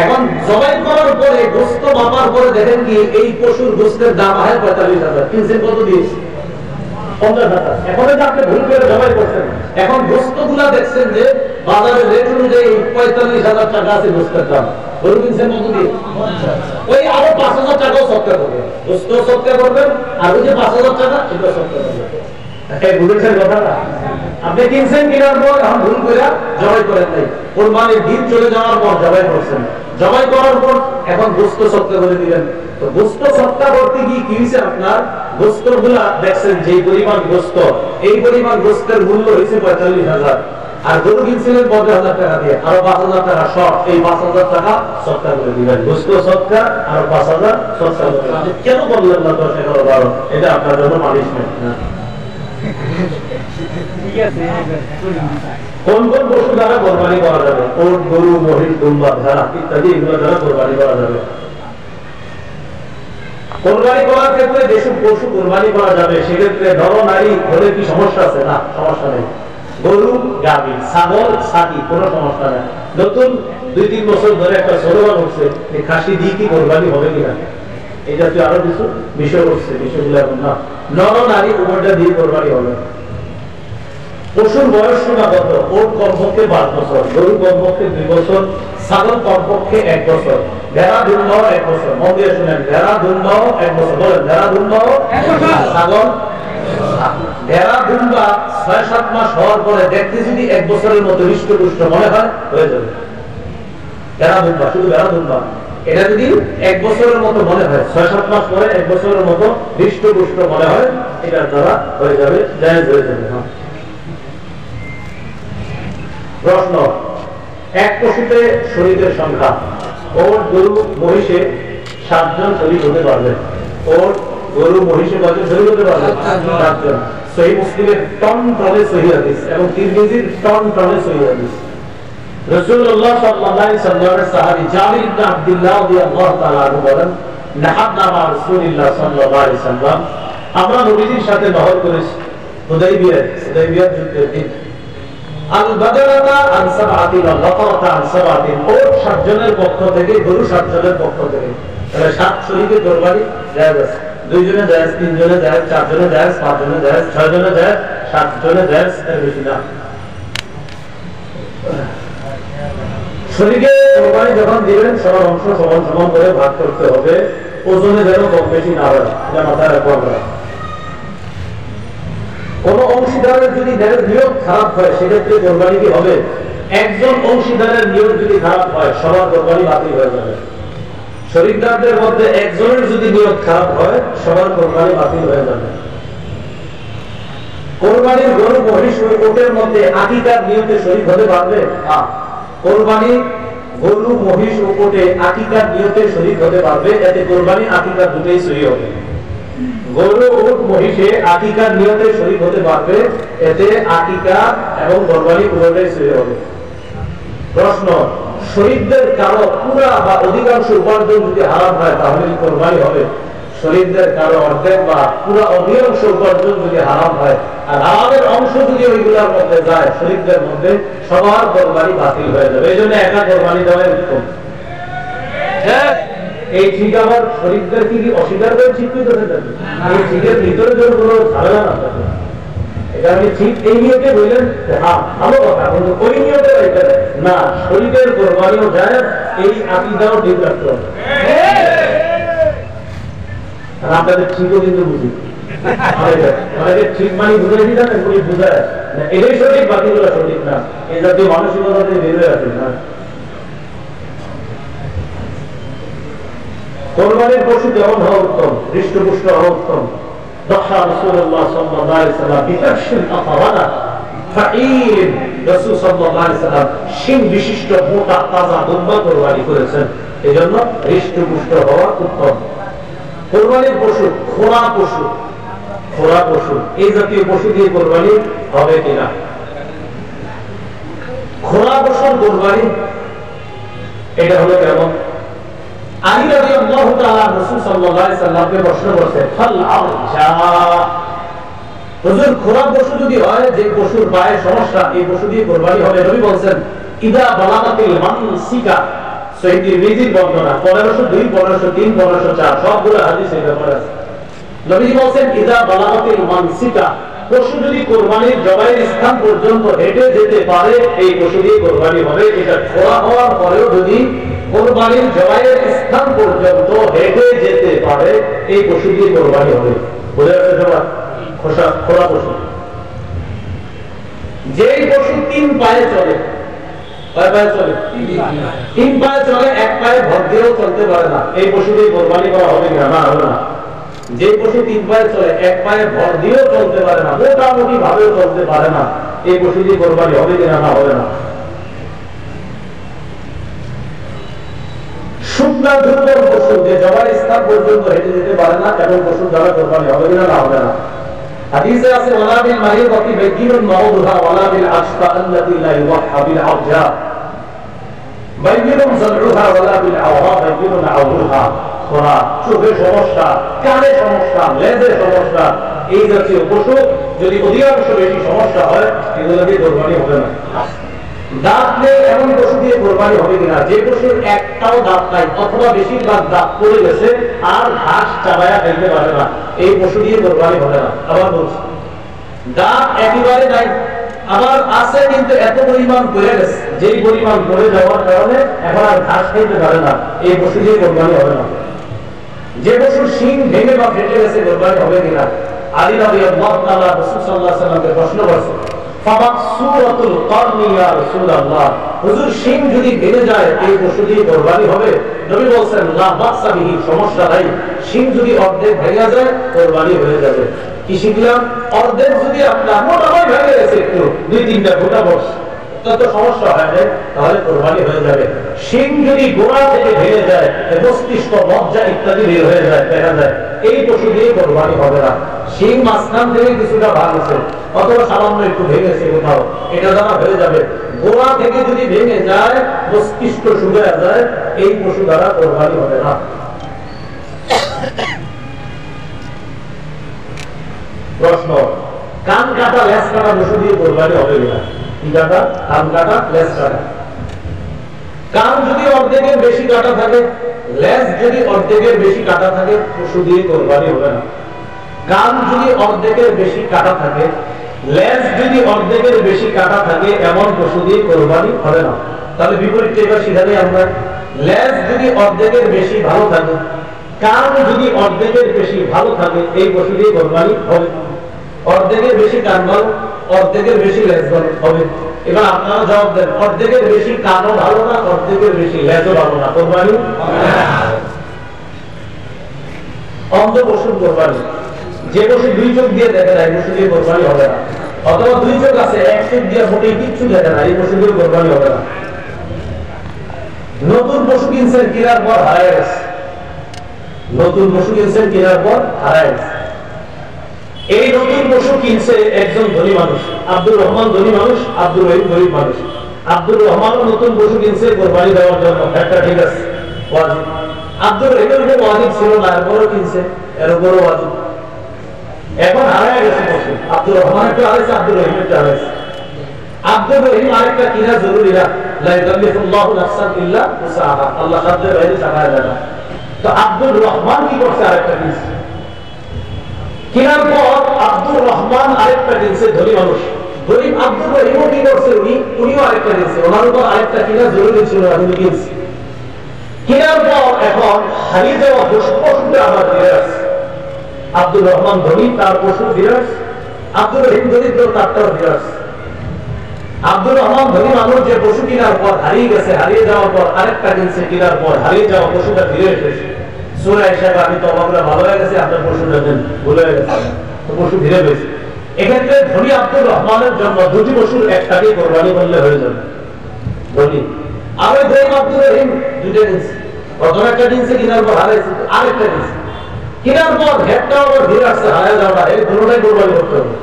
[SPEAKER 1] এখন জবাই করার পরে গোশত মাপার পরে দেখেন কি এই পশুর গোশতের দাম হয় 45,000, কিনছেন কত দিয়েছে? 50,000। এখন যে আপনি ভুল করে জবাই করছেন, এখন গোশত গুলা দেখছেন যে বাজারের রেট অনুযায়ী 45,000 টাকা আছে গোশতের দাম, গরু কিনছেন কত দিয়ে? ওই আরো 5,000 টাকাও সৎকার করবেন, গোশত সৎকার করবেন, আর ওই যে 5,000 টাকা এটা সৎকার করবেন। বুঝেছেন কথাটা? আপনি কিনছেন, কেনার পর এখন ভুল করে জবাই করেন নাই, কোরবানির দিন চলে যাওয়ার পর জবাই করছেন, জবাই করার পর এখন গোশত সৎকার করে দিলেন। তো গোশত সৎকার করতে গিয়ে কি হয়েছে, আপনার গোশতগুলা দেখছেন যে পরিমাণ গোশত, এই পরিমাণ গোশতের মূল্য হয়েছে 45,000, আর গরু কিনছিলেন 50,000 টাকা দিয়ে, আরো 5,000 টাকা শর্ট, এই 5,000 টাকা সৎকার করে দিবেন। গোশত সৎকার আর 5,000 সৎকার করে দিবেন। কেন বললেন না 10, 11, 12? এটা আপনার জন্য পানিশমেন্ট না। কোন কোন পশু দ্বারা কোরবানি করা যাবে? ওট, গরু, মহিষ, দুম্বা, ভেড়া ইত্যাদি এগুলো দ্বারা কোরবানি করা যাবে। কোরবানি করার ক্ষেত্রে যেসব পশু কোরবানি করা যাবে সেক্ষেত্রে নর নারী হলে কি সমস্যা আছে? না, সমস্যা নেই। গরু, গাভী, ছাগল, ছাগি কোনো সমস্যা নেই। নতুন 2-3 বছর ধরে একটা সরোবর হচ্ছে, এই খাসি দিয়ে কি কোরবানি হবে কিনা, এটা তো আরো কিছু বিষয় হচ্ছে, বিষয়গুলো এখন না। নর নারী উভয়টা দিয়ে কোরবানি হবে। পশুর বয়স সীমা কত? ওট কমপক্ষে 5 বছর, গরু কমপক্ষে 2 বছর, ছাগল কমপক্ষে 1 বছর, ভেড়া দুম্বাও 1 বছর। মন দিয়ে শুনেন, ভেড়া দুম্বাও 1 বছর। বলেন, ভেড়া দুম্বাও 1 বছর। ছাগল, ভেড়া দুম্বা 6-7 মাস হওয়ার পরে দেখতে যদি 1 বছরের মতো হৃষ্টপুষ্ট মনে হয়, হয়ে যাবে। ভেড়া দুম্বা, শুধু ভেড়া দুম্বা, এটা যদি 1 বছরের মতো মনে হয়, 6-7 মাস পরে 1 বছরের মতো হৃষ্টপুষ্ট মনে হয়, এটার দ্বারা হয়ে যাবে, জায়েজ হয়ে যাবে। প্রশ্ন, এক পশুতে শরীরের সংখ্যা? ওট, গরু, মহিষে 7 জন শরীর হতে পারবে। ওট, গরু, মহিষে কয়জন শরীর হতে পারবে? 7 জন। সহিহ মুসলিমের টন টনে সহিহ হাদিস এবং তিরমিজির টন টনে সহিহ হাদিস। রাসূলুল্লাহ সাল্লাল্লাহু আলাইহি ওয়াসাল্লামের সাহাবী জাবির ইবনে আব্দুল্লাহ রাদিয়াল্লাহু তাআলা আনহু বলেন, নাহাবনা মা রাসূলিল্লাহ সাল্লাল্লাহু আলাইহি ওয়াসাল্লাম, আমরা নবীজির সাথে নহর করেছি হুদাইবিয়ার যুদ্ধের দিন। আল বাদারাতা আন সাবআতিন ওয়াল লাকাতা আন সাবআতিন, ওট 7 জনের পক্ষ থেকে, গরু 7 জনের পক্ষ থেকে। তাহলে 7 শরীকে কোরবানি জায়েজ আছে। 2 জনে জায়েজ, 3 জনে জায়েজ, 4 জনে জায়েজ, 5 জনে জায়েজ, 6 জনে জায়েজ, 7 জনে জায়েজ, এর বেশি না। শরীকে কোরবানি যখন দিবেন সবার অংশ সমান সমান করে ভাগ করতে হবে, ওজনে যেন কম বেশি না হয়, এটা মাথায় রাখবো আমরা। কোন অংশীদারের যদি নিয়ত খারাপ হয় সেক্ষেত্রে কোরবানি কি হবে? একজন অংশীদারের নিয়ত যদি খারাপ হয় সবার কোরবানি বাতিল হয়ে যাবে। শরীকদারদের মধ্যে একজনের যদি নিয়ত খারাপ হয় সবার কোরবানি বাতিল হয়ে যাবে। কোরবানির গরু, মহিষ, ওটের মধ্যে আকিকার নিয়তে শরীক হতে পারবে? কোরবানির গরু, মহিষ ও ওটে আকিকার নিয়তে শরীক হতে পারবে, এতে কোরবানি আকিকা দুটোই সহি হবে। গরু, উট, মহিষে আকিকার নিয়তে শরীক হতে পারবে, এতে আকিকা এবং কোরবানি উভয়টাই সহি হবে। প্রশ্ন, শরীকদের কারো পুরা বা অধিকাংশ উপার্জন যদি হারাম হয় তাহলে কোরবানি হবে? শরীকদের কারো অর্ধেক বা পুরা অধিকাংশ উপার্জন যদি হারাম হয়, আর হারামের অংশ যদি ওইগুলোর মধ্যে যায় শরীকদের মধ্যে, সবার কোরবানি বাতিল হয়ে যাবে। এই জন্য একা কোরবানি দেওয়াই উত্তম। এই ঠিক আবার শরীকদের কি অস্বীকার করে ঠিক হয়ে যাবে? এই ঠিকের ভিতরে যদি কোনো ঝামেলা না থাকে, এটা আমি ঠিক এই নিয়তে বললেন হ্যাঁ ভালো কথা, কিন্তু ওই নিয়তে না, শরীরের কোরবানিও যায়, এই আকীদাও ঠিক রাখতে হবে। আপনাদের ঠিকও কিন্তু বুঝি অনেকে ঠিক মানে বুঝে দিতেন, এগুলি বুঝায় এটাই সঠিক, বাকিগুলো সঠিক না, এই জাতীয় মানসিকতা থেকে বেরোয় আসে না। কোরবানির পশু কেমন হওয়া উত্তম? হৃষ্টপুষ্ট হওয়া উত্তম। দশা রাসূলুল্লাহ সাল্লাল্লাহু আলাইহি ওয়াসাল্লাম বিকাশিল আফওয়ানা ফাঈল, রাসূল সাল্লাল্লাহু আলাইহি ওয়াসাল্লাম শিং বিশিষ্ট মোটা তাজা দুম্বা কোরবানি করেছেন, এজন্য হৃষ্টপুষ্ট হওয়া উত্তম। কোরবানির পশু খোরা পশু, খোরা পশু, এই জাতীয় পশু দিয়ে কোরবানি হবে কিনা? খোরা পশুর কোরবানি এটা হলো কেমন? আলী রাদিয়াল্লাহু তাআলা রাসূল সাল্লাল্লাহু আলাইহি সাল্লামকে প্রশ্ন করছে, ফাল আরজা, হুজুর খোরা পশু যদি হয়, যে পশুর পায়ে সমস্যা, এই পশু দিয়ে কোরবানি হবে? নবী বলেন ইদা বালাগাতিল মানসিকা, সহিহ তিরমিজির বর্ণনা 1502, 1503, 1504 সবগুলো হাদিসে ব্যাপার আছে। নবী বলেন ইদা বালাগাতিল মানসিকা, পশু যদি কোরবানির জবাইয়ের স্থান পর্যন্ত হেঁটে যেতে পারে, এই পশু দিয়ে কোরবানি হবে। এটা খোরা হওয়ার পরেও যদি কোরবানির জবাইয়ের স্থান পর্যন্ত হেঁটে যেতে পারে, এই পশু দিয়ে কোরবানি হবে। বুঝে যাচ্ছে সবার? খোরা পশু, যেই পশু 3 পায়ে চলে, কয় পায়ে চলে? 3 পায়ে চলে, 1 পায়ে ভর দিয়েও চলতে পারে না, এই পশু দিয়ে কোরবানি করা হবে কিনা? না, হবে না। যে পশু 3 পায়ে চলে, 1 পায়ে ভর দিয়েও চলতে পারে না, মোটামুটি ভাবেও চলতে পারে না, এই পশু দিয়ে কোরবানি হবে কিনা? না, হবে না। শুকনা দুর্বল পশু, যে জবাই স্থান পর্যন্ত হেঁটে যেতে পারে না, এমন পশু দ্বারা কোরবানি হবে কিনা? না, হবে না। হাদিসে আছে ওয়ালা বিল মারিদাতি বাইয়িনুন মাউদুহা ওয়ালা বিল আশফা আল্লাতী লা ইউহা বিল আওজা, বাইয়িনুন যারউহা ওয়ালা বিল আওহা বাইয়িনুন আওরুহা। খোরা, চোখে সমস্যা, কানে সমস্যা, লেজে সমস্যা, এই জাতীয় পশু যদি অধিকাংশ বেশি সমস্যা হয়, এগুলো দিয়ে কোরবানি হবে না। দাঁত নেই এমন পশু দিয়ে কোরবানি হবে কিনা? যে পশুর একটাও দাঁত নাই অথবা বেশিরভাগ দাঁত পড়ে গেছে আর ঘাস চাবায়া ফেলতে পারে না, এই পশু দিয়ে কোরবানি হবে না। আবার বলছি, দাঁত একেবারে নাই, আবার আছে কিন্তু এত পরিমাণ পড়ে গেছে, যেই পরিমাণ পড়ে যাওয়ার কারণে এখন আর ঘাস খেতে পারে না, এই পশু দিয়ে কোরবানি হবে না। যে পশুর শিং ভেঙে বা ফেটে গেছে, কোরবানি হবে কিনা? আলী রাদিয়াল্লাহু তাআলা রাসূল সাল্লাল্লাহু আলাইহি ওয়াসাল্লামকে প্রশ্ন করছে, ফামাকসুরাতুল কারনি ইয়া রাসূলুল্লাহ, হুজুর শিং যদি ভেঙে যায়, এই পশু দিয়ে কোরবানি হবে? নবী বলেন লা বাসা বিহি, সমস্যা নাই, শিং যদি অর্ধেক ভেঙে যায়, কোরবানি হয়ে যাবে। কি শিখলাম? অর্ধেক যদি আপনার মোটামুটি ভেঙে গেছে, একটু 2-3টা ফোঁটা বস, তত সমস্যা হয় না, তাহলে কোরবানি হয়ে যাবে। শিং যদি গোড়া থেকে ভেঙে যায়, মস্তিষ্ক, মজ্জা ইত্যাদি বের হয়ে যায়, দেখা যায়, এই পশু দিয়ে কোরবানি হবে না। শিং মাঝখান থেকে কিছুটা ভাঙছে অথবা সামান্য একটু ভেঙেছে কোথাও, এটা দ্বারা হয়ে যাবে। গোড়া থেকে যদি ভেঙে যায়, মস্তিষ্ক শুকিয়ে যায়, এই পশু দ্বারা কোরবানি হবে না। প্রশ্ন, কান কাটা লেজ কাটা পশু দিয়ে কোরবানি হবে কিনা? কি কাটা? কান কাটা লেজ কাটা। কান যদি অর্ধেকের বেশি কাটা থাকে, লেজ যদি অর্ধেকের বেশি কাটা থাকে, পশু দিয়ে কোরবানি হবে না। কান যদি অর্ধেকের বেশি কাটা থাকে, লেজ যদি অর্ধেকের বেশি কাটা থাকে, এমন পশু দিয়ে কোরবানি হবে না। তাহলে বিপরীত এবার সিদ্ধান্ত আমরা, লেজ যদি অর্ধেকের বেশি ভালো থাকে, কান যদি অর্ধেকের বেশি ভালো থাকে, এই পশু দিয়ে কোরবানি হবে। অর্ধেকের বেশি কান ভালো, অর্ধেকের বেশি লেজ ভালো হবে। এবার আপনারা জবাব দেন, অর্ধেকের বেশি কানও ভালো না, অর্ধেকের বেশি লেজও ভালো না, কোরবানি হবে না। অন্ধ পশুর কোরবানি, যে পশু 2 চোখ দিয়ে দেখে না, এই পশু দিয়ে কোরবানি হবে না। অথবা 2 চোখ আছে, 1 চোখ দিয়ে মোটেই কিচ্ছু দেখে না, এই পশু দিয়ে কোরবানি হবে না। নতুন পশু কিনছেন, কেনার পর হারায় গেছে, নতুন পশু কিনছেন, কেনার পর হারায় গেছে। এই নতুন পশু কিনছে একজন ধনী মানুষ, আব্দুর রহমান ধনী মানুষ, আব্দুর রহিম গরিব মানুষ। আব্দুর রহমান নতুন পশু কিনছে কোরবানি দেওয়ার জন্য, একটা ঠিক আছে, ওয়াজিব। আব্দুর রহিমের উপর ওয়াজিব ছিল না, এরপরও কিনছে, এর উপরও ওয়াজিব। এখন হারায় গেছে পশু, আব্দুর রহমান একটা হারাইছে, আব্দুর রহিম একটা হারাইছে। আব্দুর রহিম আরেকটা কিনা জরুরি না, লা ইউকাল্লিফুল্লাহু নাফসান ইল্লা উসআহা, আল্লাহ সাধ্যের বাইরে চালায় যায় না। তো আব্দুর রহমান কি করছে? আরেকটা কিনছে। কেনার পর আব্দুর রহমান আরেকটা কিনছে, ধনী মানুষ। গরিব আব্দুর রহিমও কি করছে, উনিও আরেকটা কিনছে, ওনার উপর আরেকটা কিনা জরুরি ছিল, আমি কিনছি। কেনার পর এখন হারিয়ে যাওয়া পশুটা আবার ফিরে আসছে। আব্দুর রহমান ধনী, তার পশু ফিরে আসছে। আব্দুর রহিম দরিদ্র, তারটাও ফিরে আসছে। আব্দুর রহমান ধনী মানুষ যে পশু কেনার পর হারিয়ে গেছে, হারিয়ে যাওয়ার পর আরেকটা কিনছে, কেনার পর হারিয়ে যাওয়া পশুটা ফিরে এসেছে। সূরা হিসাবে আমি তো অবাক ভালো হয়ে গেছে, আপনার পশুটা দেন ভুলে হয়ে গেছে, তো পশু ফিরে পেয়েছে। এক্ষেত্রে ধনী আব্দুর রহমানের জন্য দুটি পশুর একটাকে কোরবানি করলে হয়ে যাবে ধনী। আর ওই গরিব আব্দুর রহিম দুটো কিনছে, প্রথম একটা কিনছে, কেনার পর হারাইছে, আরেকটা কিনছে, কেনার পর হেডটা আবার ফিরে আসছে, হারাই যাওয়া, এই দুটোটাই কোরবানি করতে হবে।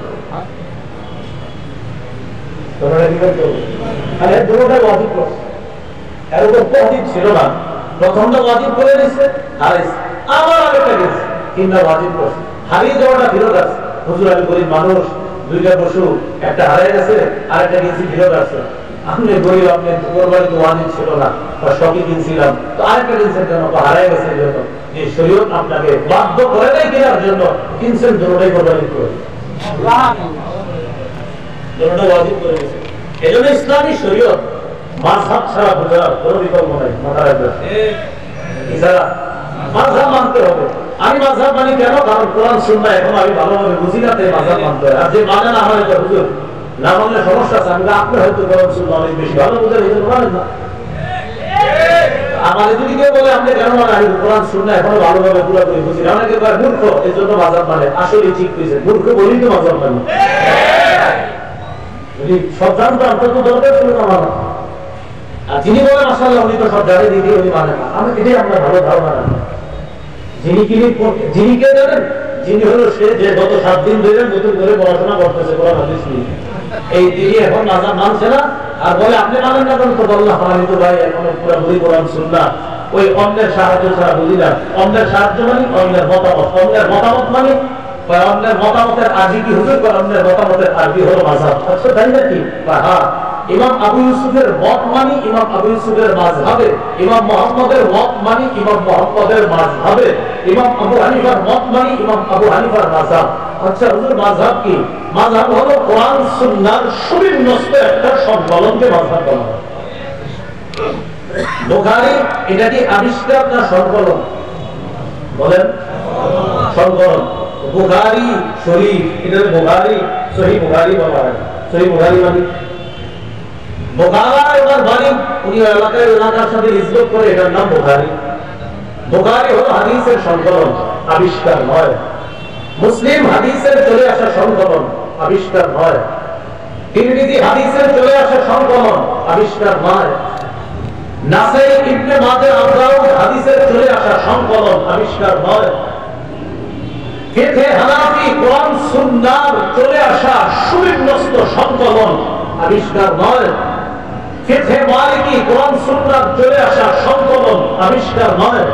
[SPEAKER 1] ছিল না, প্রথমটা ওয়াজিব করে দিচ্ছে, হারাইছে, আবার আরেকটা গেছে, তিনটা ওয়াজিব করছে, হারিয়ে যাওয়াটা ফেরত আসছে। হুজুর আমি গরিব মানুষ, দুইটা পশু, একটা হারিয়ে গেছে, আরেকটা গেছি ফেরত আসছে। আপনি গরিব, আপনি কোরবানি তো ওয়াজিব ছিল না, বা শখে কিনছিলাম, তো আরেকটা কিনছেন কেন, হারাই গেছে জন্য। যে শরীয়ত আপনাকে বাধ্য করে নাই কেনার জন্য, কিনছেন দুটোটাই কোরবানি করে, দুটোটা ওয়াজিব করে দিয়েছে। এজন্য ইসলামী শরীয়ত মাযহাব ছাড়া বোঝার কোনো বিকল্প নাই, মাথা রাখবেন। এছাড়া মাযহাব মানতে হবে। আমি মাযহাব মানি কেন? কারণ কোরআন সুন্নাহ এখন আমি ভালোভাবে বুঝি না, তাই মাযহাব মানতে হয়। আর যে মানে না, আমার এটা হুজুর না মানলে সমস্যা আছে। আমি আপনি হয়তো কোরআন সুন্নাহ অনেক বেশি ভালো বুঝেন, এই জন্য মানেন না। আমার যদি কেউ বলে আপনি কেন মানে, আমি কোরআন সুন্নাহ এখনো ভালোভাবে পুরোপুরি বুঝি না, অনেকে কয় মূর্খ, এই জন্য মাযহাব মানে। আসলে ঠিক হয়েছে, মূর্খ বলেই তো মাযহাব মানে। সব জানতো আপনার তো দরকার ছিল না মানা। আর যিনি বলেন মাশাআল্লাহ উনি তো সব জানে, দিদি উনি মানে না, আমি এটাই আপনার ভালো ধারণা না। যিনি কে জানেন? যিনি হলো সে যে গত 7 দিন ধরে নতুন করে পড়াশোনা করতেছে কোরআন হাদিস নিয়ে, এই তিনি এখন মাযহাব মানছে না, আর বলে আপনি মানেন না কেন? তো বললাম আমি তো ভাই এখন পুরোপুরি কোরআন সুন্নাহ, ওই অন্যের সাহায্য ছাড়া বুঝি না। অন্যের সাহায্য মানে অন্যের মতামত, অন্যের মতামত মানে অন্যের মতামতের আরবি কি হুজুর? অন্যের মতামতের আরবি হলো মাযহাব। আচ্ছা তাই নাকি? হ্যাঁ, ইমাম আবু ইউসুফের মত মানি ইমাম আবু ইউসুফের মাযহাবে, ইমাম মুহাম্মদের মত মানি ইমাম মুহাম্মদের মাযহাবে, ইমাম আবু হানিফার মত মানি ইমাম আবু হানিফার মাযহাব। আচ্ছা হুজুর মাযহাব কি? মাযহাব হলো কোরআন সুন্নাহর সুবিন্যস্ত একটা সংকলনকে মাযহাব বলা হয়। বুখারী এটা কি আবিষ্কার না সংকলন? বলেন সংকলন। বুখারী শরীফ, এটা বুখারী সহিহ বুখারী বলা হয়। সহিহ বুখারী মানে বুখারা ওনার বাড়ি, উনি এলাকার সাথে হিজরত করে, এটার নাম বুখারী। বুখারী হলো হাদিসের সংকলন, আবিষ্কার নয়। মুসলিম হাদিসের চলে আসা সংকলন, আবিষ্কার নয়। তিরমিজি হাদিসের চলে আসা সংকলন, আবিষ্কার নয়। নাসাই ইবনে মাজাহ আবু দাউদ হাদিসের চলে আসা সংকলন, আবিষ্কার নয়। ফিকহে হানাফি কোরআন সুন্নাহর চলে আসা সুবিন্যস্ত সংকলন, আবিষ্কার নয়। ফিকহে মালিকি কোরআন সুন্নাহর চলে আসা সংকলন, আবিষ্কার নয়।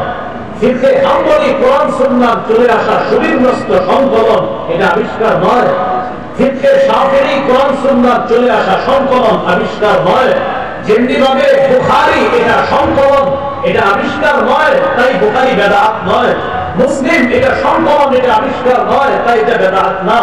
[SPEAKER 1] ফিকহে হাম্বলি কোরআন সুন্নাহর চলে আসা সুবিন্যস্ত সংকলন, এটা আবিষ্কার নয়। ফিকহে শাফিঈ কোরআন সুন্নাহর চলে আসা সংকলন, আবিষ্কার নয়। যেমনিভাবে বুখারী এটা সংকলন, এটা আবিষ্কার নয়, তাই বুখারী বেদাত নয়। মুসলিম এটা সংকলন, এটা আবিষ্কার নয়, তাই এটা বেদাত না।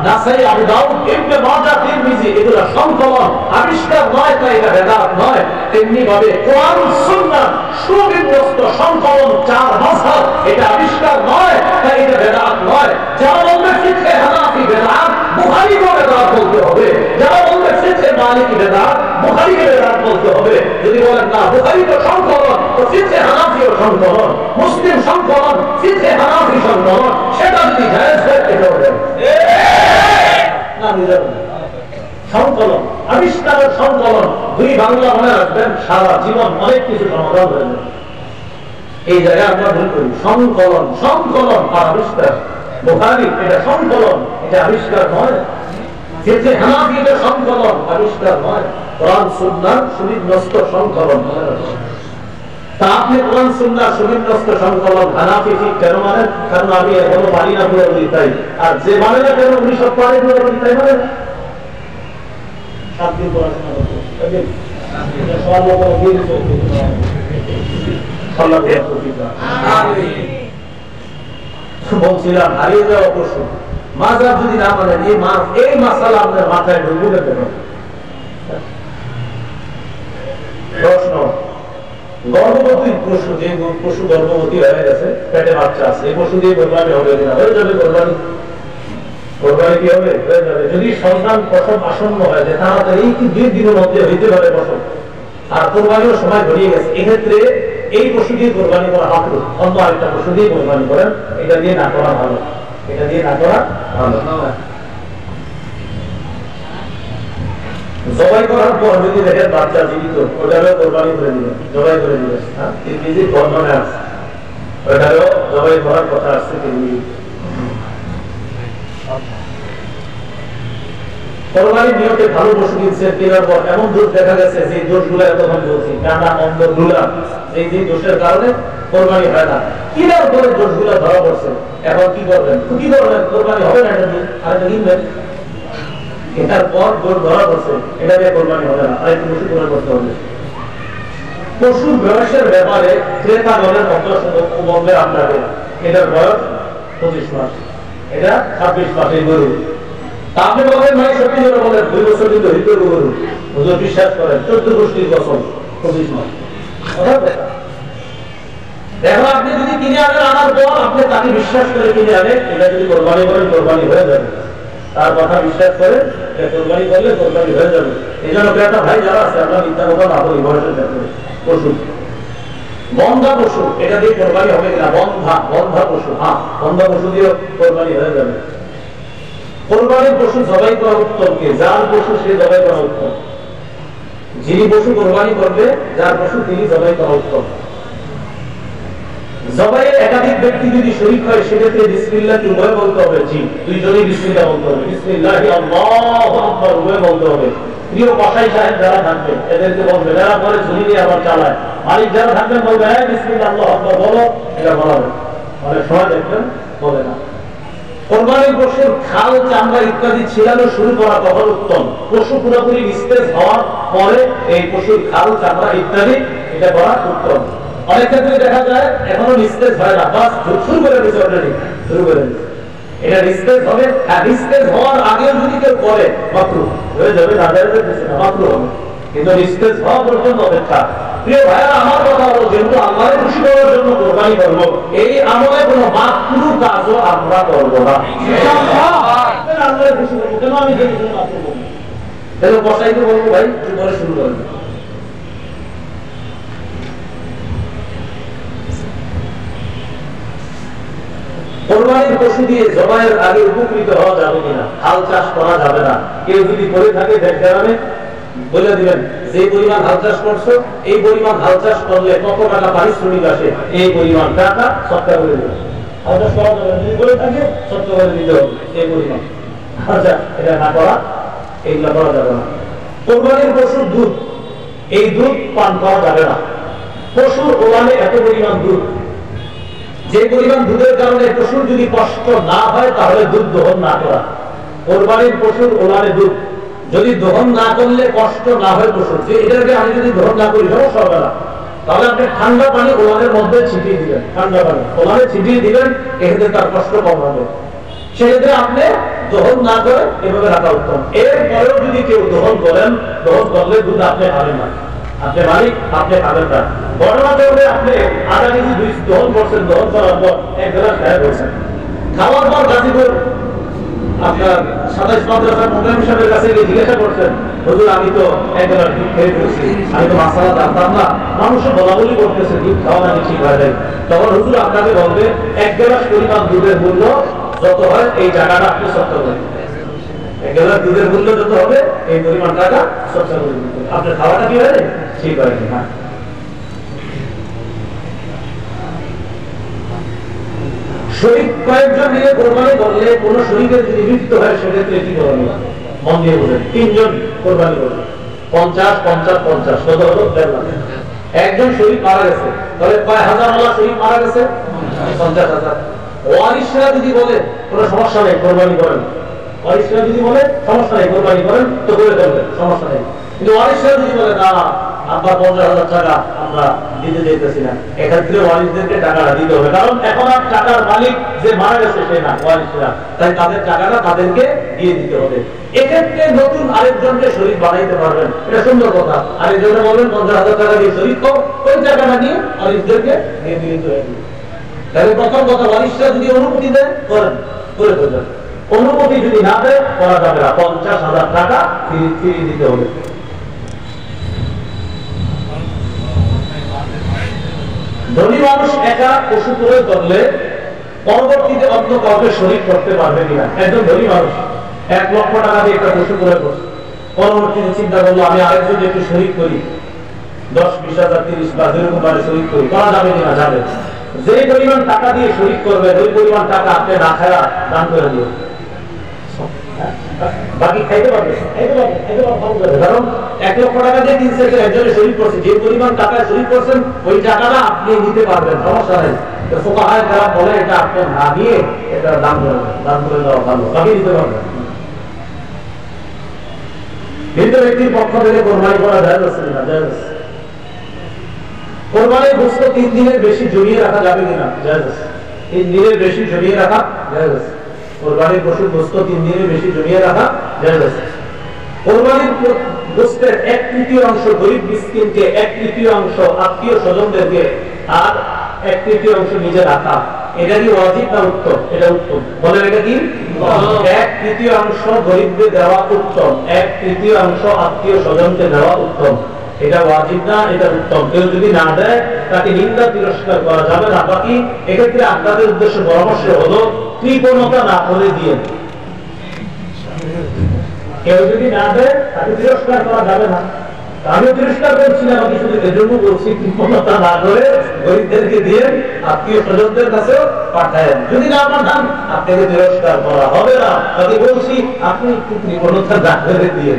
[SPEAKER 1] নাসাই, আবু দাউদ, ইবনে মাজাহ, তিরমিজি এগুলা সংকলন, আবিষ্কার নয়, তাই এটা বেদাত নয়। তেমনি ভাবে কোরআন সুন্নাহ সুবিন্যস্ত সংকলন, 4 মাযহাব, এটা আবিষ্কার নয়, তাই এটা বেদাত নয়। যারা বলবে ফিকহে হানাফি বেদাত, বুখারীকে বেদাত বলতে হবে। যারা বলবে ফিকহে মালিকি বেদাত, বুখারীকে বেদাত বলতে হবে। যদি বলেন না বুখারী তো সংকলন, তো ফিকহে হানাফিও সংকলন, মুসলিম সংকলন, ফিকহে হানাফি সংকলন, সেটা যদি জায়েজ হয় এটাও জায়েজ। না বুঝাবো সংকলন, আবিষ্কারের সংকলন, 2 বাংলা মনে রাখবেন, সারা জীবন অনেক কিছু সমাধান হয়ে যাবে। এই জায়গায় আমরা ভুল করি। সংকলন, সংকলন আর আবিষ্কার। বুখারী এটা সংকলন, এটা আবিষ্কার নয়। ফিকহে হানাফি এটা সংকলন, আবিষ্কার নয়। কোরআন সুন্নাহর সুবিন্যস্ত সংকলন মনে রাখবেন। তা আপনি কোরআন সুন্নাহর সুবিন্যস্ত সংকলন হানাফি ফিক কেন মানেন? কারণ আমি এখনো পারি না পুরোপুরি, তাই। আর যে মানে না কেন উনি সব পারে পুরোপুরি, তাই মানে না। 7 দিন পড়াশোনা করতে সবার মতো দিয়ে দিতে বলছিলাম হারিয়ে যাওয়া পশু মাযহাব যদি না মানেন, এই মাসালা আপনার মাথায় ঢুকবে কেন? প্রশ্ন, গর্ভবতী পশু, যে পশু গর্ভবতী হয়ে গেছে, পেটে বাচ্চা আছে, এই পশু দিয়ে কোরবানি হবে কিনা? হয়ে যাবে কোরবানি। কোরবানি কি হবে? হয়ে যাবে। যদি সন্তান প্রসব আসন্ন হয়, যে তাড়াতাড়ি এই 2 দিনের মধ্যে হইতে পারে প্রসব, আর কোরবানির সময় ঘনিয়ে গেছে, এক্ষেত্রে এই পশু দিয়ে কোরবানি করা হবে। অন্য আরেকটা পশু দিয়ে কোরবানি করেন, এটা দিয়ে না করা ভালো, এটা দিয়ে না করা ভালো। জবাই করার পর যদি দেখেন বাচ্চা জীবিত, ওটারও কোরবানি করে দিবেন, জবাই করে দিবেন। 3 কেজি বর্ণনা আছে, ওটারও জবাই করার কথা আছে 3 কেজি। কোরবানির নিয়তে ভালো পশু কিনছে, কেনার পর এমন দোষ দেখা গেছে যে দোষগুলো এতক্ষণ বলছি, কানা, অন্ধ, লুলা, এই যে দোষের কারণে কোরবানি হয় না, কেনার পরে দোষগুলো ধরা পড়ছে। এখন কি করবেন? কি করবেন? কোরবানি হবে না, এটা দিয়ে আরেকটা কিনবেন। এটার পর দোষ ধরা পড়ছে, এটা দিয়ে কোরবানি হবে না, আরেকটু পশু ক্রয় করতে হবে। পশুর বয়সের ব্যাপারে ক্রেতা দলের বলবে আপনাকে, এটার বয়স 25 মাস, এটা 26 মাসের গরু। আপনি বলেন ভাই সত্যি করে বলেন 2 বছর কিন্তু হিতের গরু, হুজুর বিশ্বাস করেন 14 গোষ্ঠীর কসম, 25 মাস। দেখো, আপনি যদি কিনে আনেন, আনার পর আপনি তাকে বিশ্বাস করে কিনে আনেন, এটা যদি কোরবানি করেন, কোরবানি হয়ে যাবে। তার কথা বিশ্বাস করে কোরবানি করলে কোরবানি হয়ে যাবে। এই জন্য ক্রেতা ভাই যারা আছে, আমরা মিথ্যা কথা না বলি। বয়সের ক্ষেত্রে পশু, বন্ধা পশু, এটা দিয়ে কোরবানি হবে কিনা? বন্ধা পশু, হ্যাঁ, বন্ধা পশু দিয়ে কোরবানি হয়ে যাবে। কোরবানির পশু জবাই করা উত্তম কে? যার পশু সে জবাই করা উত্তম। যিনি পশু কোরবানি করবে, যার পশু তিনি জবাই করা উত্তম। জবাইয়ের একাধিক ব্যক্তি যদি শরীক হয়, সেক্ষেত্রে বিসমিল্লাহ কি উভয় বলতে হবে? জি, দুইজনেই বিসমিল্লাহ বলতে হবে। বিসমিল্লাহি আল্লাহু আকবার উভয় বলতে হবে। প্রিয় কসাই সাহেব যারা থাকবে, এদেরকে বলবে, যারা পরে ঝুলি দিয়ে আবার চালায়, মালিক যারা থাকবেন বলবে, হ্যাঁ বিসমিল্লাহ আল্লাহু আকবার বলো, এটা বলা হবে। অনেক সময় দেখবেন বলে না। কোরবানির পশুর খাল, চামড়া ইত্যাদি ছিলানো শুরু করা কখন উত্তম? পশু পুরোপুরি নিস্তেজ হওয়ার পরে এই পশুর খাল, চামড়া ইত্যাদি এটা করা উত্তম। অনেক ক্ষেত্রে দেখা যায় এখনো নিস্তেজ হয় না, বাস শুরু করে দিচ্ছে, অলরেডি শুরু করে দিচ্ছে। এটা নিস্তেজ হবে, আর নিস্তেজ হওয়ার আগেও যদি কেউ করে মাকরুহ হয়ে যাবে, মাকরুহ হবে, কিন্তু নিস্তেজ হওয়া পর্যন্ত অপেক্ষা। প্রিয় ভাইয়া, আমার কথা হলো, যেহেতু আল্লাহর খুশি করার জন্য কোরবানি করবো, এই আমলে কোনো মাকরুহ কাজও আমরা করবো না। আল্লাহর খুশি করবো কেন? আমি যদি কোনো মাকরুহ করবো, তাহলে কসাইকে বলবো, ভাই পরে শুরু করবো। কোরবানির পশু দিয়ে জবাইয়ের আগে উপকৃত হওয়া যাবে কিনা? হাল চাষ করা যাবে না। কেউ যদি করে থাকে গ্রামে বলে দিবেন, যে পরিমাণ হাল চাষ করছো, এই পরিমাণ হাল চাষ করলে কত টাকা পারিশ্রমিক আসে, এই পরিমাণ টাকা সৎকার করে দেবে। হাল চাষ করা যাবে, যদি করে থাকে সৎকার করে দিতে হবে এই পরিমাণ। আচ্ছা, এটা না করা, এইগুলা করা যাবে না। কোরবানির পশুর দুধ, এই দুধ পান করা যাবে না। পশুর ওলানে এত পরিমাণ দুধ, যে পরিমাণ দুধের কারণে পশুর যদি কষ্ট না হয়, তাহলে দুধ দহন না করা। কোরবানির পশুর ওলানে দুধ যদি দহন না করলে কষ্ট না হয় পশুর, যে এটাকে আমি যদি দহন না করি সমস্যা হবে না, তাহলে আপনি ঠান্ডা পানি ওলানের মধ্যে ছিটিয়ে দিবেন, ঠান্ডা পানি ওলানে ছিটিয়ে দিবেন, এক্ষেত্রে তার কষ্ট কম হবে। সেক্ষেত্রে আপনি দহন না করে এভাবে রাখা উত্তম। এরপরেও যদি কেউ দহন করেন, দহন করলে দুধ আপনি খাবেন না, আপনি মালিক, আপনি খাবেন না। ঘটনা করলে আপনি আধা কেজি দুধ দহন করছেন, দহন করার পর 1 গ্লাস খাওয়া করছেন, খাওয়ার পর গাজীপুর আপনার 27 মাদ্রাসার মোকাম সাহেবের কাছে গিয়ে জিজ্ঞাসা করছেন, হুজুর আমি তো 1 গ্লাস দুধ খেয়ে ফেলছি, আমি তো মাসালা জানতাম না, মানুষও বলাবলি করতেছে দুধ খাওয়া নাকি ঠিক হয়ে যায়। তখন হুজুর আপনাকে বলবে 1 গ্লাস পরিমাণ দুধের মূল্য যত হয় এই জায়গাটা আপনি সত্য করেন। 1 গ্লাস দুধের মূল্য যত হবে এই পরিমাণ টাকা সত্য করে দিতে হবে, আপনার খাওয়াটা কি হয় ঠিক হয় না। শরীক কয়েকজন মিলে কোরবানি করলে কোন শরীকের যদি মৃত্যু হয়, সেক্ষেত্রে কি করণীয়? মন দিয়ে বোঝেন, 3 জন কোরবানি করবে, 50, 50, 50, কত হলো? 1.5 লাখ। একজন শরীক মারা গেছে, তাহলে কয় হাজার ওয়ালা শরীক মারা গেছে? 50,000। ওয়ারিশরা যদি বলে কোনো সমস্যা নেই কোরবানি করেন, ওয়ারিশরা যদি বলে সমস্যা নেই কোরবানি করেন, তো করে করবেন, সমস্যা নেই। কিন্তু ওয়ারিশরা যদি বলে না, আপনার 50,000 টাকা আমরা দিতে চাইতেছি না, এক্ষেত্রে ওয়ারিসদেরকে টাকাটা দিতে হবে, কারণ এখন আর টাকার মালিক যে মারা গেছে সে না, ওয়ারিসরা, তাই তাদের টাকাটা তাদেরকে দিয়ে দিতে হবে। এক্ষেত্রে নতুন আরেকজনকে শরীক বানাইতে পারবেন, এটা সুন্দর কথা। আরেকজনে বলবেন 50,000 টাকা দিয়ে শরীক কর, ওই টাকাটা নিয়ে ওয়ারিসদেরকে দিয়ে দিতে হবে। তাহলে প্রথম কথা, ওয়ারিসরা যদি অনুমতি দেয় করেন, করে ফেলবেন। অনুমতি যদি না দেয় করা যাবে না, 50,000 টাকা ফিরিয়ে দিতে হবে। ধনী মানুষ একা পশু ক্রয় করলে পরবর্তীতে অন্য কাউকে শরীক করতে পারবে কিনা? একজন ধনী মানুষ 1 লক্ষ টাকা দিয়ে একটা পশু ক্রয় করছে, পরবর্তীতে চিন্তা করলো আমি আরেকজন একটু শরীক করি, 10, 20,000, 30 বা যেরকম পারে শরীক করি, করা যাবে কিনা? যাবে। যে পরিমাণ টাকা দিয়ে শরীক করবে ওই পরিমাণ টাকা আপনি না খায়া দান করে দিন, বাকি খাইতে পারবে, কারণ 1 লক্ষ টাকা দিয়ে কিনছে, একজনে শরীক করছে, যে পরিমাণ টাকায় শরীক করছেন ওই টাকাটা আপনি নিতে পারবেন, সমস্যা নেই। ফুকাহায়ে কেরাম বলে এটা আপনি না দিয়ে এটা দান করে দেওয়া ভালো, বাকি দিতে পারবেন। মৃত ব্যক্তির পক্ষ থেকে কোরবানি করা জায়েজ আছে কিনা? জায়েজ আছে। কোরবানির গোশত 3 দিনের বেশি জমিয়ে রাখা যাবে কিনা? জায়েজ আছে। 3 দিনের বেশি জমিয়ে রাখা জায়েজ আছে। কোরবানির পশুর গোশত 3 দিনের বেশি জমিয়ে রাখা জায়েজ আছে। কোরবানির গোশতের 1/3 গরিব মিসকিনকে, 1/3 আত্মীয় স্বজনদেরকে, আর 1/3 নিজে রাখা, এটা কি ওয়াজিব না উত্তম? এটা উত্তম। বলেন এটা কি? 1/3 গরিবদের দেওয়া উত্তম, 1/3 আত্মীয় স্বজনকে দেওয়া উত্তম। এটা ওয়াজিব না, এটা উত্তম। কেউ যদি না দেয় তাকে নিন্দা তিরস্কার করা যাবে না। বাকি এক্ষেত্রে আপনাদের উদ্দেশ্য পরামর্শ হলো কৃপণতা না করে দিয়ে, কেউ যদি না দেয় তাকে তিরস্কার করা যাবে না। আমিও তিরস্কার করছি না, আমি শুধু এজন্য বলছি কৃপণতা না করে গরিবদেরকে দিয়ে আত্মীয় স্বজনদের কাছে পাঠায়েন। যদি না পাঠান আপনাকে তিরস্কার করা হবে না। তাকে বলছি আপনি একটু কৃপণতা না করে দিয়ে,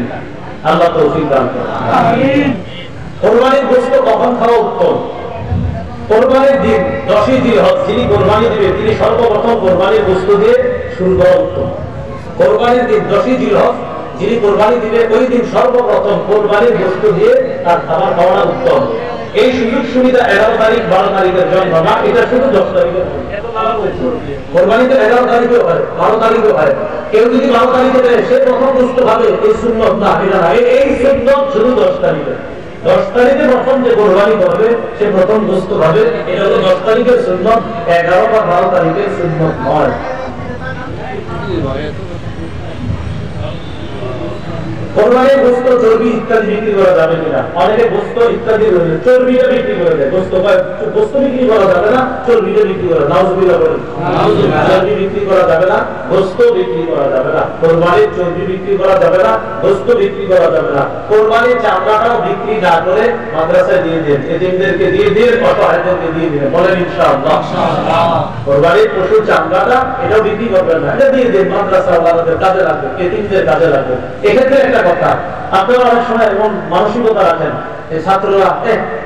[SPEAKER 1] আল্লাহ তৌফিক দান করুন। আমিন। কোরবানির গোশত কখন খাওয়া উত্তম? কোরবানির দিন 10ই জিলহজ যিনি কোরবানি দিবে তিনি সর্বপ্রথম কোরবানির গোশত দিয়ে শুরু করা উত্তম। কোরবানির দিন 10ই জিলহজ যিনি কোরবানি দিবে ওই দিন সর্বপ্রথম কোরবানির গোশত দিয়ে তার খাবার খাওয়ানো উত্তম। এই সুযোগ সুবিধা 11 তারিখ 12 তারিখের জন্য না, এটা শুধু 10 তারিখের। কোরবানিতে 11 তারিখেও হয়, 12 তারিখেও হয়। কেউ যদি 12 তারিখে দেয় সে প্রথম গোশত খাবে, এই সুন্নত না, এটা না, এই সুন্নত শুধু 10 তারিখে। 10 তারিখে প্রথম যে কোরবানি করবে সে প্রথম গোশত খাবে, এটা হলো 10 তারিখের সুন্নত, 11 বা 12 তারিখের সুন্নত নয়। কোরবানির গোশত, চর্বি ইত্যাদি বিক্রি করা যাবে কিনা? অনেকে গোশত ইত্যাদি চর্বিটা বিক্রি করে দেয়, গোশত বিক্রি করা যাবে না, চর্বিটা বিক্রি করা, নাউজুবিল্লাহ বলেন, চর্বি বিক্রি করা যাবে না, গোশত বিক্রি করা যাবে না। কোরবানির চর্বি বিক্রি করা যাবে না, গোশত বিক্রি করা যাবে না। কোরবানির চামড়াটাও বিক্রি না করে মাদ্রাসায় দিয়ে দেন, এতিমদেরকে দিয়ে দিয়ে, অসহায়দেরকে দিয়ে দিবেন, বলেন ইনশাআল্লাহ। কোরবানির পশুর চামড়াটা এটাও বিক্রি করবেন না, এটা দিয়ে দেন, মাদ্রাসাওয়ালাদের কাজে লাগবে, এতিমদের কাজে লাগবে। এক্ষেত্রে একটা কথা, আপনারা অনেক সময় এমন মানসিকতা রাখেন যে ছাত্ররা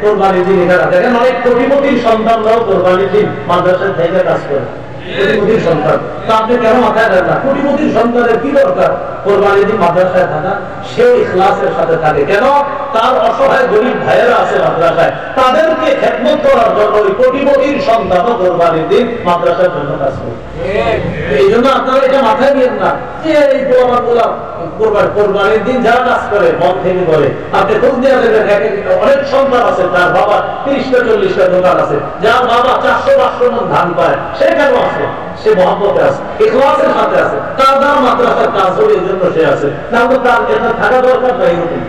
[SPEAKER 1] কোরবানির দিন এটা দেখেন, অনেক কোটিপতির সন্তানরাও কোরবানির দিন মাদ্রাসায় থেকে কাজ করে, কোটিপতির সন্তান। তা আপনি কেন মাথায় দেন না? কোটিপতির সন্তানের কি দরকার কোরবানির দিন মাদ্রাসায় থাকা? সে ইখলাসের সাথে থাকে, কেন? তার অসহায় গরিব ভাইয়েরা আছে মাদ্রাসায়, তাদেরকে খেদমত করার জন্য ওই কোটিপতির সন্তানও কোরবানির দিন মাদ্রাসার জন্য কাজ করে। এই জন্য আপনারা এটা মাথায় নিয়েন না যে এই গোলামাগুলা কোরবানির দিন যারা কাজ করে মন থেকে করে। আপনি খোঁজ নিয়ে দেখবেন অনেক সন্তান আছে যার বাবা 30টা 40টা দোকান আছে, যার বাবা 400-500 মণ ধান পায়, সে কেন আছে? সে মহব্বতে আছে, ইখলাসের সাথে আছে, তার নাম মাদ্রাসার কাজ হলে এই জন্য সে আছে, তাহলে তার এটা থাকা দরকার না। এরকম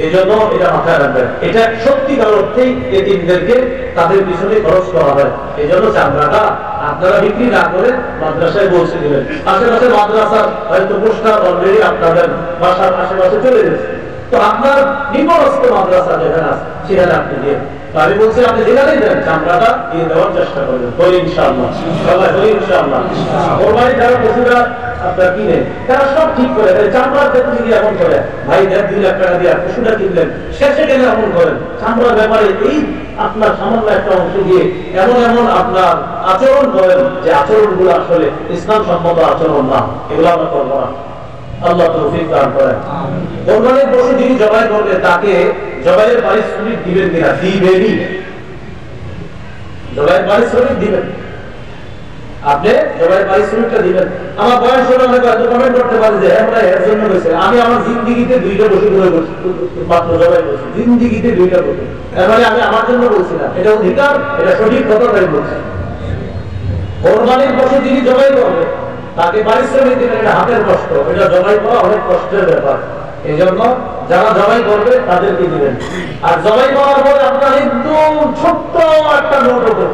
[SPEAKER 1] এই জন্য এটা মাথায় রাখবেন, এটা সত্যিকার অর্থেই এতিমদেরকে তাদের পিছনে খরচ করা হয়। এই জন্য চামড়াটা আপনারা বিক্রি না করে মাদ্রাসায় পৌঁছে দিবেন। আশেপাশে মাদ্রাসার হয়তো পোস্টার অলরেডি আপনাদের বাসার আশেপাশে চলে গেছে, তো আপনার নিকটস্থ মাদ্রাসা যেখানে আছে সেখানে আপনি দিয়ে, আমি বলছি আপনি যেখানেই দেন চামড়াটা দিয়ে দেওয়ার চেষ্টা করবেন, বলি ইনশাআল্লাহ। সবাই বলি ইনশাআল্লাহ। কোরবানি যারা পশুরা আপনার কিনে তারা সব ঠিক করে, চামড়ার ক্ষেত্রে গিয়ে এমন করে, ভাই 1.5-2 লাখ টাকা দিয়ে পশুটা কিনলেন, শেষে কেন এমন করেন? চামড়ার ব্যাপারে এই আপনার সামান্য একটা অংশ দিয়ে এমন এমন আপনার আচরণ করেন যে আচরণগুলো আসলে ইসলাম সম্মত আচরণ না, এগুলো আমরা করবো না। আল্লাহ তৌফিক দান করেন। কোরবানির পশু যিনি জবাই করবে তাকে জবাইয়ের পারিশ্রমিক দিবেন কিনা? দিবেনই। জবাইয়ের পারিশ্রমিক দিবেন, আপনি জবাইয়ের পারিশ্রমিকটা দিবেন। আমার বয়স হলে অনেক হয়তো কমেন্ট করতে পারে যে আমরা এর জন্য গেছে, আমি আমার জিন্দিগিতে 2টা বছর ধরে মাত্র জবাই করছি, জিন্দিগিতে 2টা বছর। তার মানে আমি আমার জন্য বলছি না, এটা অধিকার, এটা সঠিক কথাটাই বলছি। কোরবানির পশু যিনি জবাই করবে তাকে পারিশ্রমিক দিবেন, এটা হাতের কষ্ট, এটা জবাই করা অনেক কষ্টের ব্যাপার। এই জন্য যারা জবাই করবে তাদেরকে দিবেন। আর জবাই করার পরে আপনার একদম ছোট্ট একটা নোট হবে,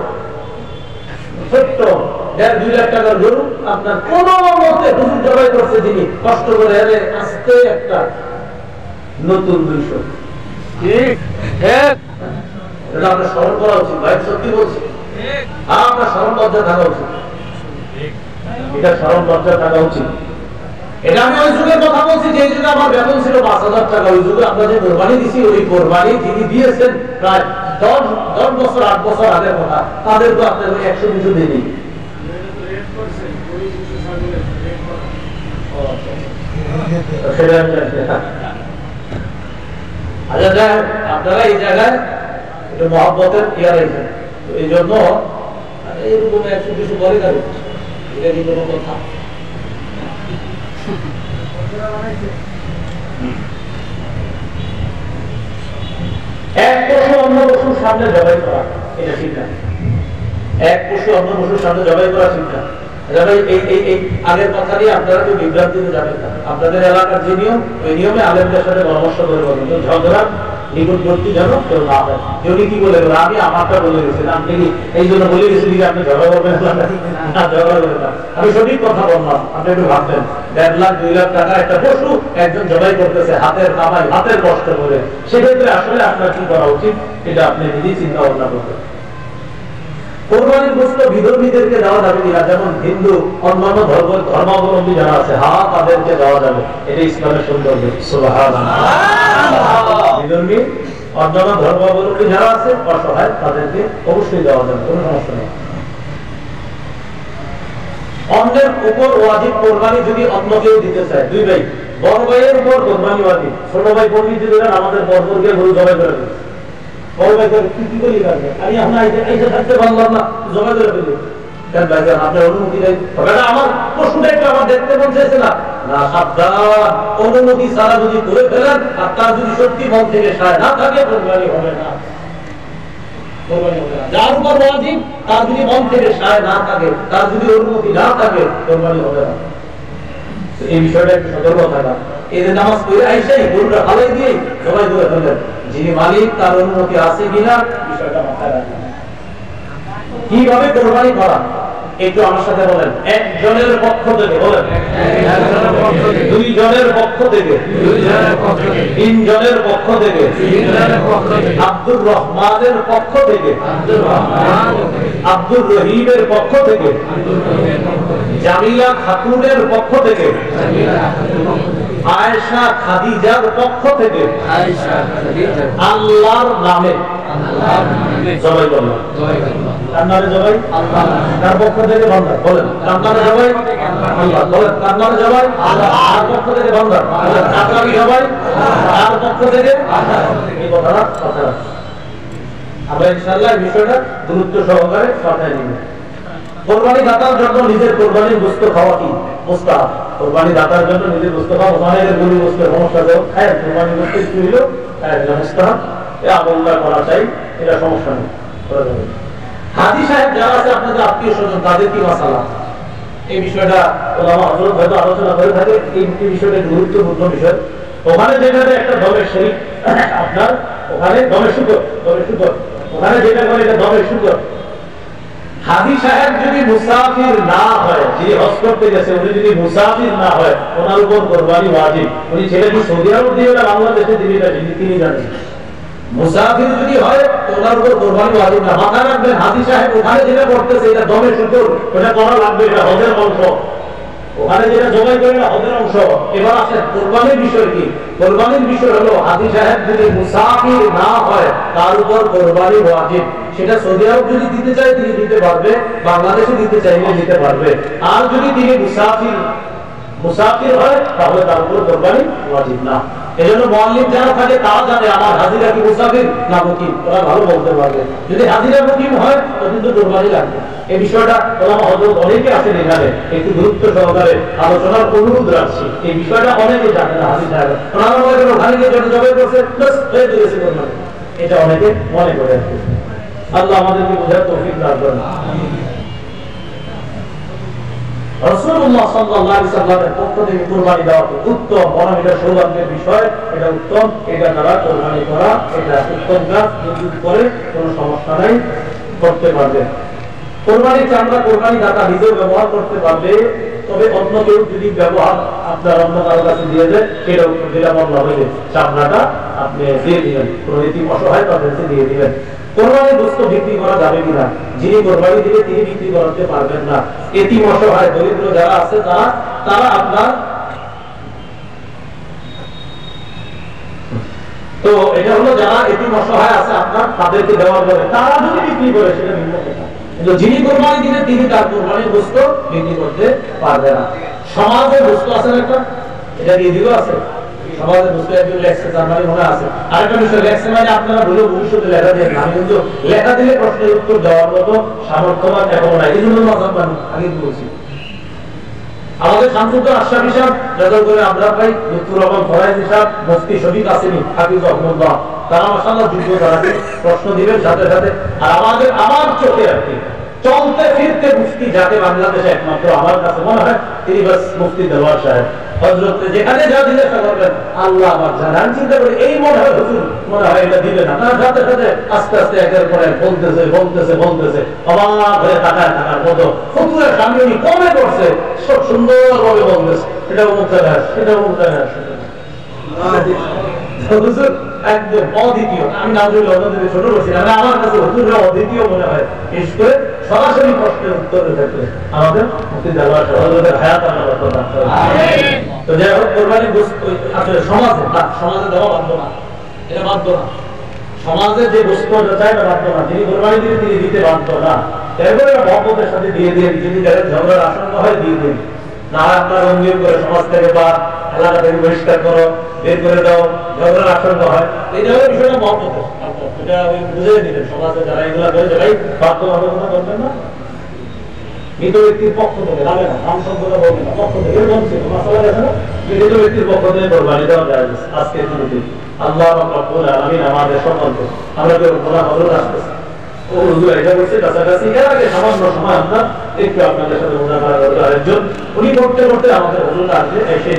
[SPEAKER 1] ছোট্ট 1.5-2 লাখ টাকার গরু আপনার কোন মতে হুজুর জবাই করছে যিনি কষ্ট করে এলে আস্তে একটা নতুন 200। ঠিক এটা আপনার স্মরণ করা উচিত, ভাই সত্যি বলছি, আপনার স্মরণ লজ্জা থাকা উচিত, এটা স্মরণ লজ্জা থাকা উচিত। এটা আমি ওই যুগের কথা বলছি যে যুগে আমার বেতন ছিল 5,000 টাকা। ওই যুগে আমরা যে কোরবানি দিছি, ওই কোরবানি যিনি দিয়েছেন প্রায় 10 বছর 8 বছর আগের কথা, তাদের তো আপনার 100-200 দেয়নি। আপনারা এই জায়গায় একটু মহব্বতের ইয়া রাখবেন, এই জন্য এরকম 100-200 বলে যাবে, এটা কি কোনো কথা? এক পশু অন্য পশুর সামনে জবাই করা এটা ঠিক না। এক পশু অন্য পশুর সামনে জবাই করা ঠিক না। এই আগের কথা নিয়ে আপনারা কেউ বিভ্রান্তিতে যাবেন না। আপনাদের এলাকার যে নিয়ম, ওই নিয়মে আলেমদের সাথে পরামর্শ করে বলবেন, ঝগড়া নিকটবর্তী যেন কেউ না হয়। কেউ কি বলে গেল, আমি আমারটা বলে গেছিলাম, আপনি কি এই জন্য বলে গেছিলি যে আপনি ঝগড়া করবেন না? ঝগড়া করবেন না, আমি সঠিক কথা বললাম। আপনি একটু ভাববেন, 1.5 লাখ 2 লাখ টাকা একটা পশু একজন জবাই করতেছে হাতের কামাই, হাতের কষ্ট করে, সেক্ষেত্রে আসলে আপনার কি করা উচিত এটা আপনি নিজেই চিন্তা ভাবনা করবেন। কোরবানির গোশত বিধর্মীদেরকে দেওয়া যাবে কিনা, যেমন হিন্দু অন্যান্য ধর্মাবলম্বী যারা আছে, হ্যাঁ তাদেরকে দেওয়া যাবে, এটা ইসলামের সৌন্দর্য। সুবহানাল্লাহ। বিধর্মী অন্যান্য ধর্মাবলম্বী যারা আছে অসহায়, তাদেরকে অবশ্যই দেওয়া যাবে, কোনো সমস্যা নেই। অন্যের উপর ওয়াজিব কোরবানি যদি অন্য কেউ দিতে চায়, 2 ভাই, বড় ভাইয়ের উপর কোরবানি ওয়াজিব, ছোট ভাই পণ্ডিত দিলেন আমাদের বর্বরকে গরু জবাই করে দিল, বড় ভাই কি বলি কাজে আমি আপনার এইটা থাকতে পারলাম না, জবাই করে ফেলি, আপনার অনুমতি নেই, আমার পশুটা একটু আমার দেখতে মন চাইছে না, না সাবধান, অনুমতি ছাড়া যদি করে ফেলেন আর তার যদি সত্যি মন থেকে সায় না থাকে কোরবানি হবে না। যার উপর ওয়াজিব তার যদি মন থেকে সায় না থাকে, তার যদি অনুমতি না থাকে, কোরবানি হবে না। এই বিষয়টা একটু সতর্ক থাকা। এই যে নামাজ পড়ে আইসাই গরুটা ফালাই দিয়ে সবাই ধরে ফেলেন, যিনি মালিক তার অনুমতি আছে কিনা বিষয়টা মাথায় রাখবেন। কিভাবে কোরবানি করা একটু আমার সাথে বলেন। একজনের পক্ষ থেকে বলেন, 2 জনের পক্ষ থেকে, 3 জনের পক্ষ থেকে, আব্দুর রহমানের পক্ষ থেকে, আব্দুর রহিমের পক্ষ থেকে, জামিলা খাতুনের পক্ষ থেকে, আয়েশা খাদিজার পক্ষ থেকে, আল্লাহর নামে জবাই করলাম। কার নামে জবাই? আল্লাহ। কার পক্ষ থেকে বান্দা? বলেন। কার নামে জবাই? আল্লাহ। বলেন। কার নামে জবাই? আল্লাহ। কার পক্ষ থেকে বান্দা? বলেন। কার নামে জবাই? কার পক্ষ থেকে? আল্লাহ। এই কথাটা মাথায় রাখবেন। আমরা ইনশাআল্লাহ এই বিষয়টা গুরুত্ব সহকারে মাথায় নিব। কোরবানি দাতার জন্য নিজের কোরবানির গোশত খাওয়া কি মুস্তাহাব। কোরবানি দাতার জন্য নিজের গোশত খাওয়া, অনেকের গরু গোশতের সমস্যা দেয়, হ্যাঁ কোরবানি গোশত একটু হইলো মুস্তাহাব, এই আমলটা করা চাই, এটা সমস্যা নেই, করা যাবে। হাজী সাহেব যারা আছে আপনাদের আত্মীয় স্বজন, তাদের কি মাসালা, এই বিষয়টা ওলামা হযরত হয়তো আলোচনা করে থাকে। এই বিষয়টা গুরুত্বপূর্ণ বিষয়। ওখানে যেখানে একটা দমের শরীক আপনার, ওখানে দমের শুকর, ওখানে যেটা করে এটা দমের শুকর। হাজী সাহেব যদি মুসাফির না হয়, যিনি হজ করতে গেছে উনি যদি মুসাফির না হয়, ওনার উপর কোরবানি ওয়াজিব। উনি ছেলে কি সৌদি আরব দিবে না বাংলাদেশে দিবে, এটা তিনি জানেন। মুসাফির যদি হয় ওনার উপর কোরবানি ওয়াজিব না। মাথায় রাখবেন, হাজী সাহেব ওখানে যেটা করতেছে এটা দমে শুকর, ওটা করা লাগবে, এটা হজের অংশ। ওখানে যেটা জবাই করে না হজের অংশ। এবার আসেন কোরবানির বিষয় কি। কোরবানির বিষয় হলো হাজী সাহেব যদি মুসাফির না হয় তার উপর কোরবানি ওয়াজিব। সেটা সৌদি আরব যদি দিতে চায় তিনি দিতে পারবে, বাংলাদেশে দিতে চাইলে দিতে পারবে। আর যদি তিনি মুসাফির হয় তাহলে তার উপর কোরবানি ওয়াজিব না। এজন্য মুআল্লিম যারা থাকে তারা জানে আমার হাজিরা কি মুসাফির না মুকিম, ওরা ভালো বলতে পারবে। যদি হাজিরা মুকিম হয় তো কিন্তু কুরবানি লাগবে। এই বিষয়টা ওলামা হযরত অনেকে আছেন এখানে, একটু গুরুত্ব সহকারে আলোচনার অনুরোধ রাখছি। এই বিষয়টা অনেকে জানে না হাজির সাহেব, ওনারা মনে করেন ওখানে জন্য জবাই করছে বাস হয়ে গেছে কুরবানি, এটা অনেকে মনে করে আর কি। আল্লাহ আমাদেরকে বোঝার তৌফিক দান করেন। রাসূলুল্লাহ সাল্লাল্লাহু আলাইহি ওয়াসাল্লামের পক্ষ থেকে কুরবানি দেওয়া উত্তম, বরং এটা সৌভাগ্যের বিষয়, এটা উত্তম, এটা দ্বারা কুরবানি করা এটা উত্তম কাজ, যদি করে কোনো সমস্যা নাই, করতে পারবে। কুরবানির চামড়া কুরবানি দাতা নিজেও ব্যবহার করতে পারবে, তবে অন্য কেউ যদি ব্যবহার আপনার অন্য কারো কাছে দিয়ে দেয় সেটাও যেটা বলা হয়েছে চামড়াটা আপনি দিয়ে দিবেন, কোনো এতিম অসহায় তাদেরকে দিয়ে দিবেন। কোরবানির গোশত বিক্রি করা যাবে কিনা, যিনি কোরবানি দিবে তিনি বিক্রি করতে পারবেন না। এতিম অসহায় দরিদ্র যারা আছে তারা আপনার, তো এটা হলো যারা এতিম অসহায় আছে আপনার তাদেরকে দেওয়া যাবে, তারা যদি বিক্রি করে সেটা ভিন্ন কথা। কিন্তু যিনি কোরবানি দিবেন তিনি তার কোরবানির গোশত বিক্রি করতে পারবে না। সমাজের গোশত আছে একটা, এটা দিয়ে দিল আছে সমাজের গোশত একজন লেখছে, তার মানে মনে আছে। আরেকটা বিষয়, লেখছে মানে আপনারা বলে ভবিষ্যতে লেখা দিয়ে না, কিন্তু লেখা দিলে প্রশ্নের উত্তর দেওয়ার মতো সামর্থ্যবান এখন নাই, এই জন্য মাঝাব বানি আগে বলছি। আমাদের শামসুদ্দিন আশরাফি সাহেব, যাদের করে আমরা ভাই লুৎফুর রহমান ফরাইজি সাহেব, মুফতি শফিক আসিনি হাফিজাহুল্লাহ, তারা মাশাআল্লাহ যোগ্য, তারা প্রশ্ন দিবেন সাথে সাথে। আর আমাদের আমার চোখে আর কি চলতে ফিরতে মুফতি যাকে বাংলাদেশে একমাত্র আমার কাছে মনে হয় তিনি বাস মুফতি দেওয়ার সাহেব। হযরত যেখানে যা জিজ্ঞাসা করবেন আল্লাহ আমার জানেন, চিন্তা করি এই মনে হয় হুজুর মনে হয় এটা দিবে না, তার সাথে সাথে আস্তে আস্তে একের পর এক বলতেছে অবাক হয়ে থাকার মতো হুজুরের সামনে উনি কমে করছে, সব সুন্দরভাবে বলতেছে এটাও মুক্তার, সেটাও মুক্তার, হুজুর একদম অদ্বিতীয়। আমি নাজুল অন্যদের ছোট করছি না, আমার কাছে হুজুররা অদ্বিতীয় মনে হয়, বিশেষ করে সরাসরি প্রশ্নের উত্তরের ক্ষেত্রে আমাদের মুক্তি দেওয়ার সহজদের হায়াত আমরা করতে পারি। তো যাই হোক, কোরবানি আসলে সমাজে দেওয়া বাধ্য না, এটা বাধ্য না। সমাজে যে বস্তু চায় এটা বাধ্য না, যিনি কোরবানি দিলে তিনি দিতে বাধ্য না। এরপরে মহব্বতের সাথে দিয়ে দিন, যদি দেখেন ঝগড়ার আশঙ্কা হয় দিয়ে দিন, না হয় আপনার অঙ্গীর করে সমাজ থেকে বা এলাকা থেকে বহিষ্কার করো, বের করে দাও, ঝগড়ার আশঙ্কা হয়, এটা হলো বিষয়টা মহব্বতের। এটা বুঝে দিবেন সমাজে যারা এগুলা করে যারাই বাধ্যভাবে কথা বলবেন না, মৃত ব্যক্তির পক্ষ থেকে লাগে না, নাম শব্দটা বলবেন না, পক্ষ থেকে বলছে মাসালা গেছে না, মৃত ব্যক্তির পক্ষ থেকে কোরবানি দেওয়া যায়। আজকে শুরুতে আল্লাহ রাব্বুল আলামিন আমাদের সকলকে, আমরা কেউ গোনা হজরত আসতেছে ও হুজুর এটা বলছে কাছাকাছি, এর আগে সামান্য সময় আমরা একটু আপনাদের সাথে মোনাজাত করার জন্য উনি করতে আমাদের হুজুর আসবে এসে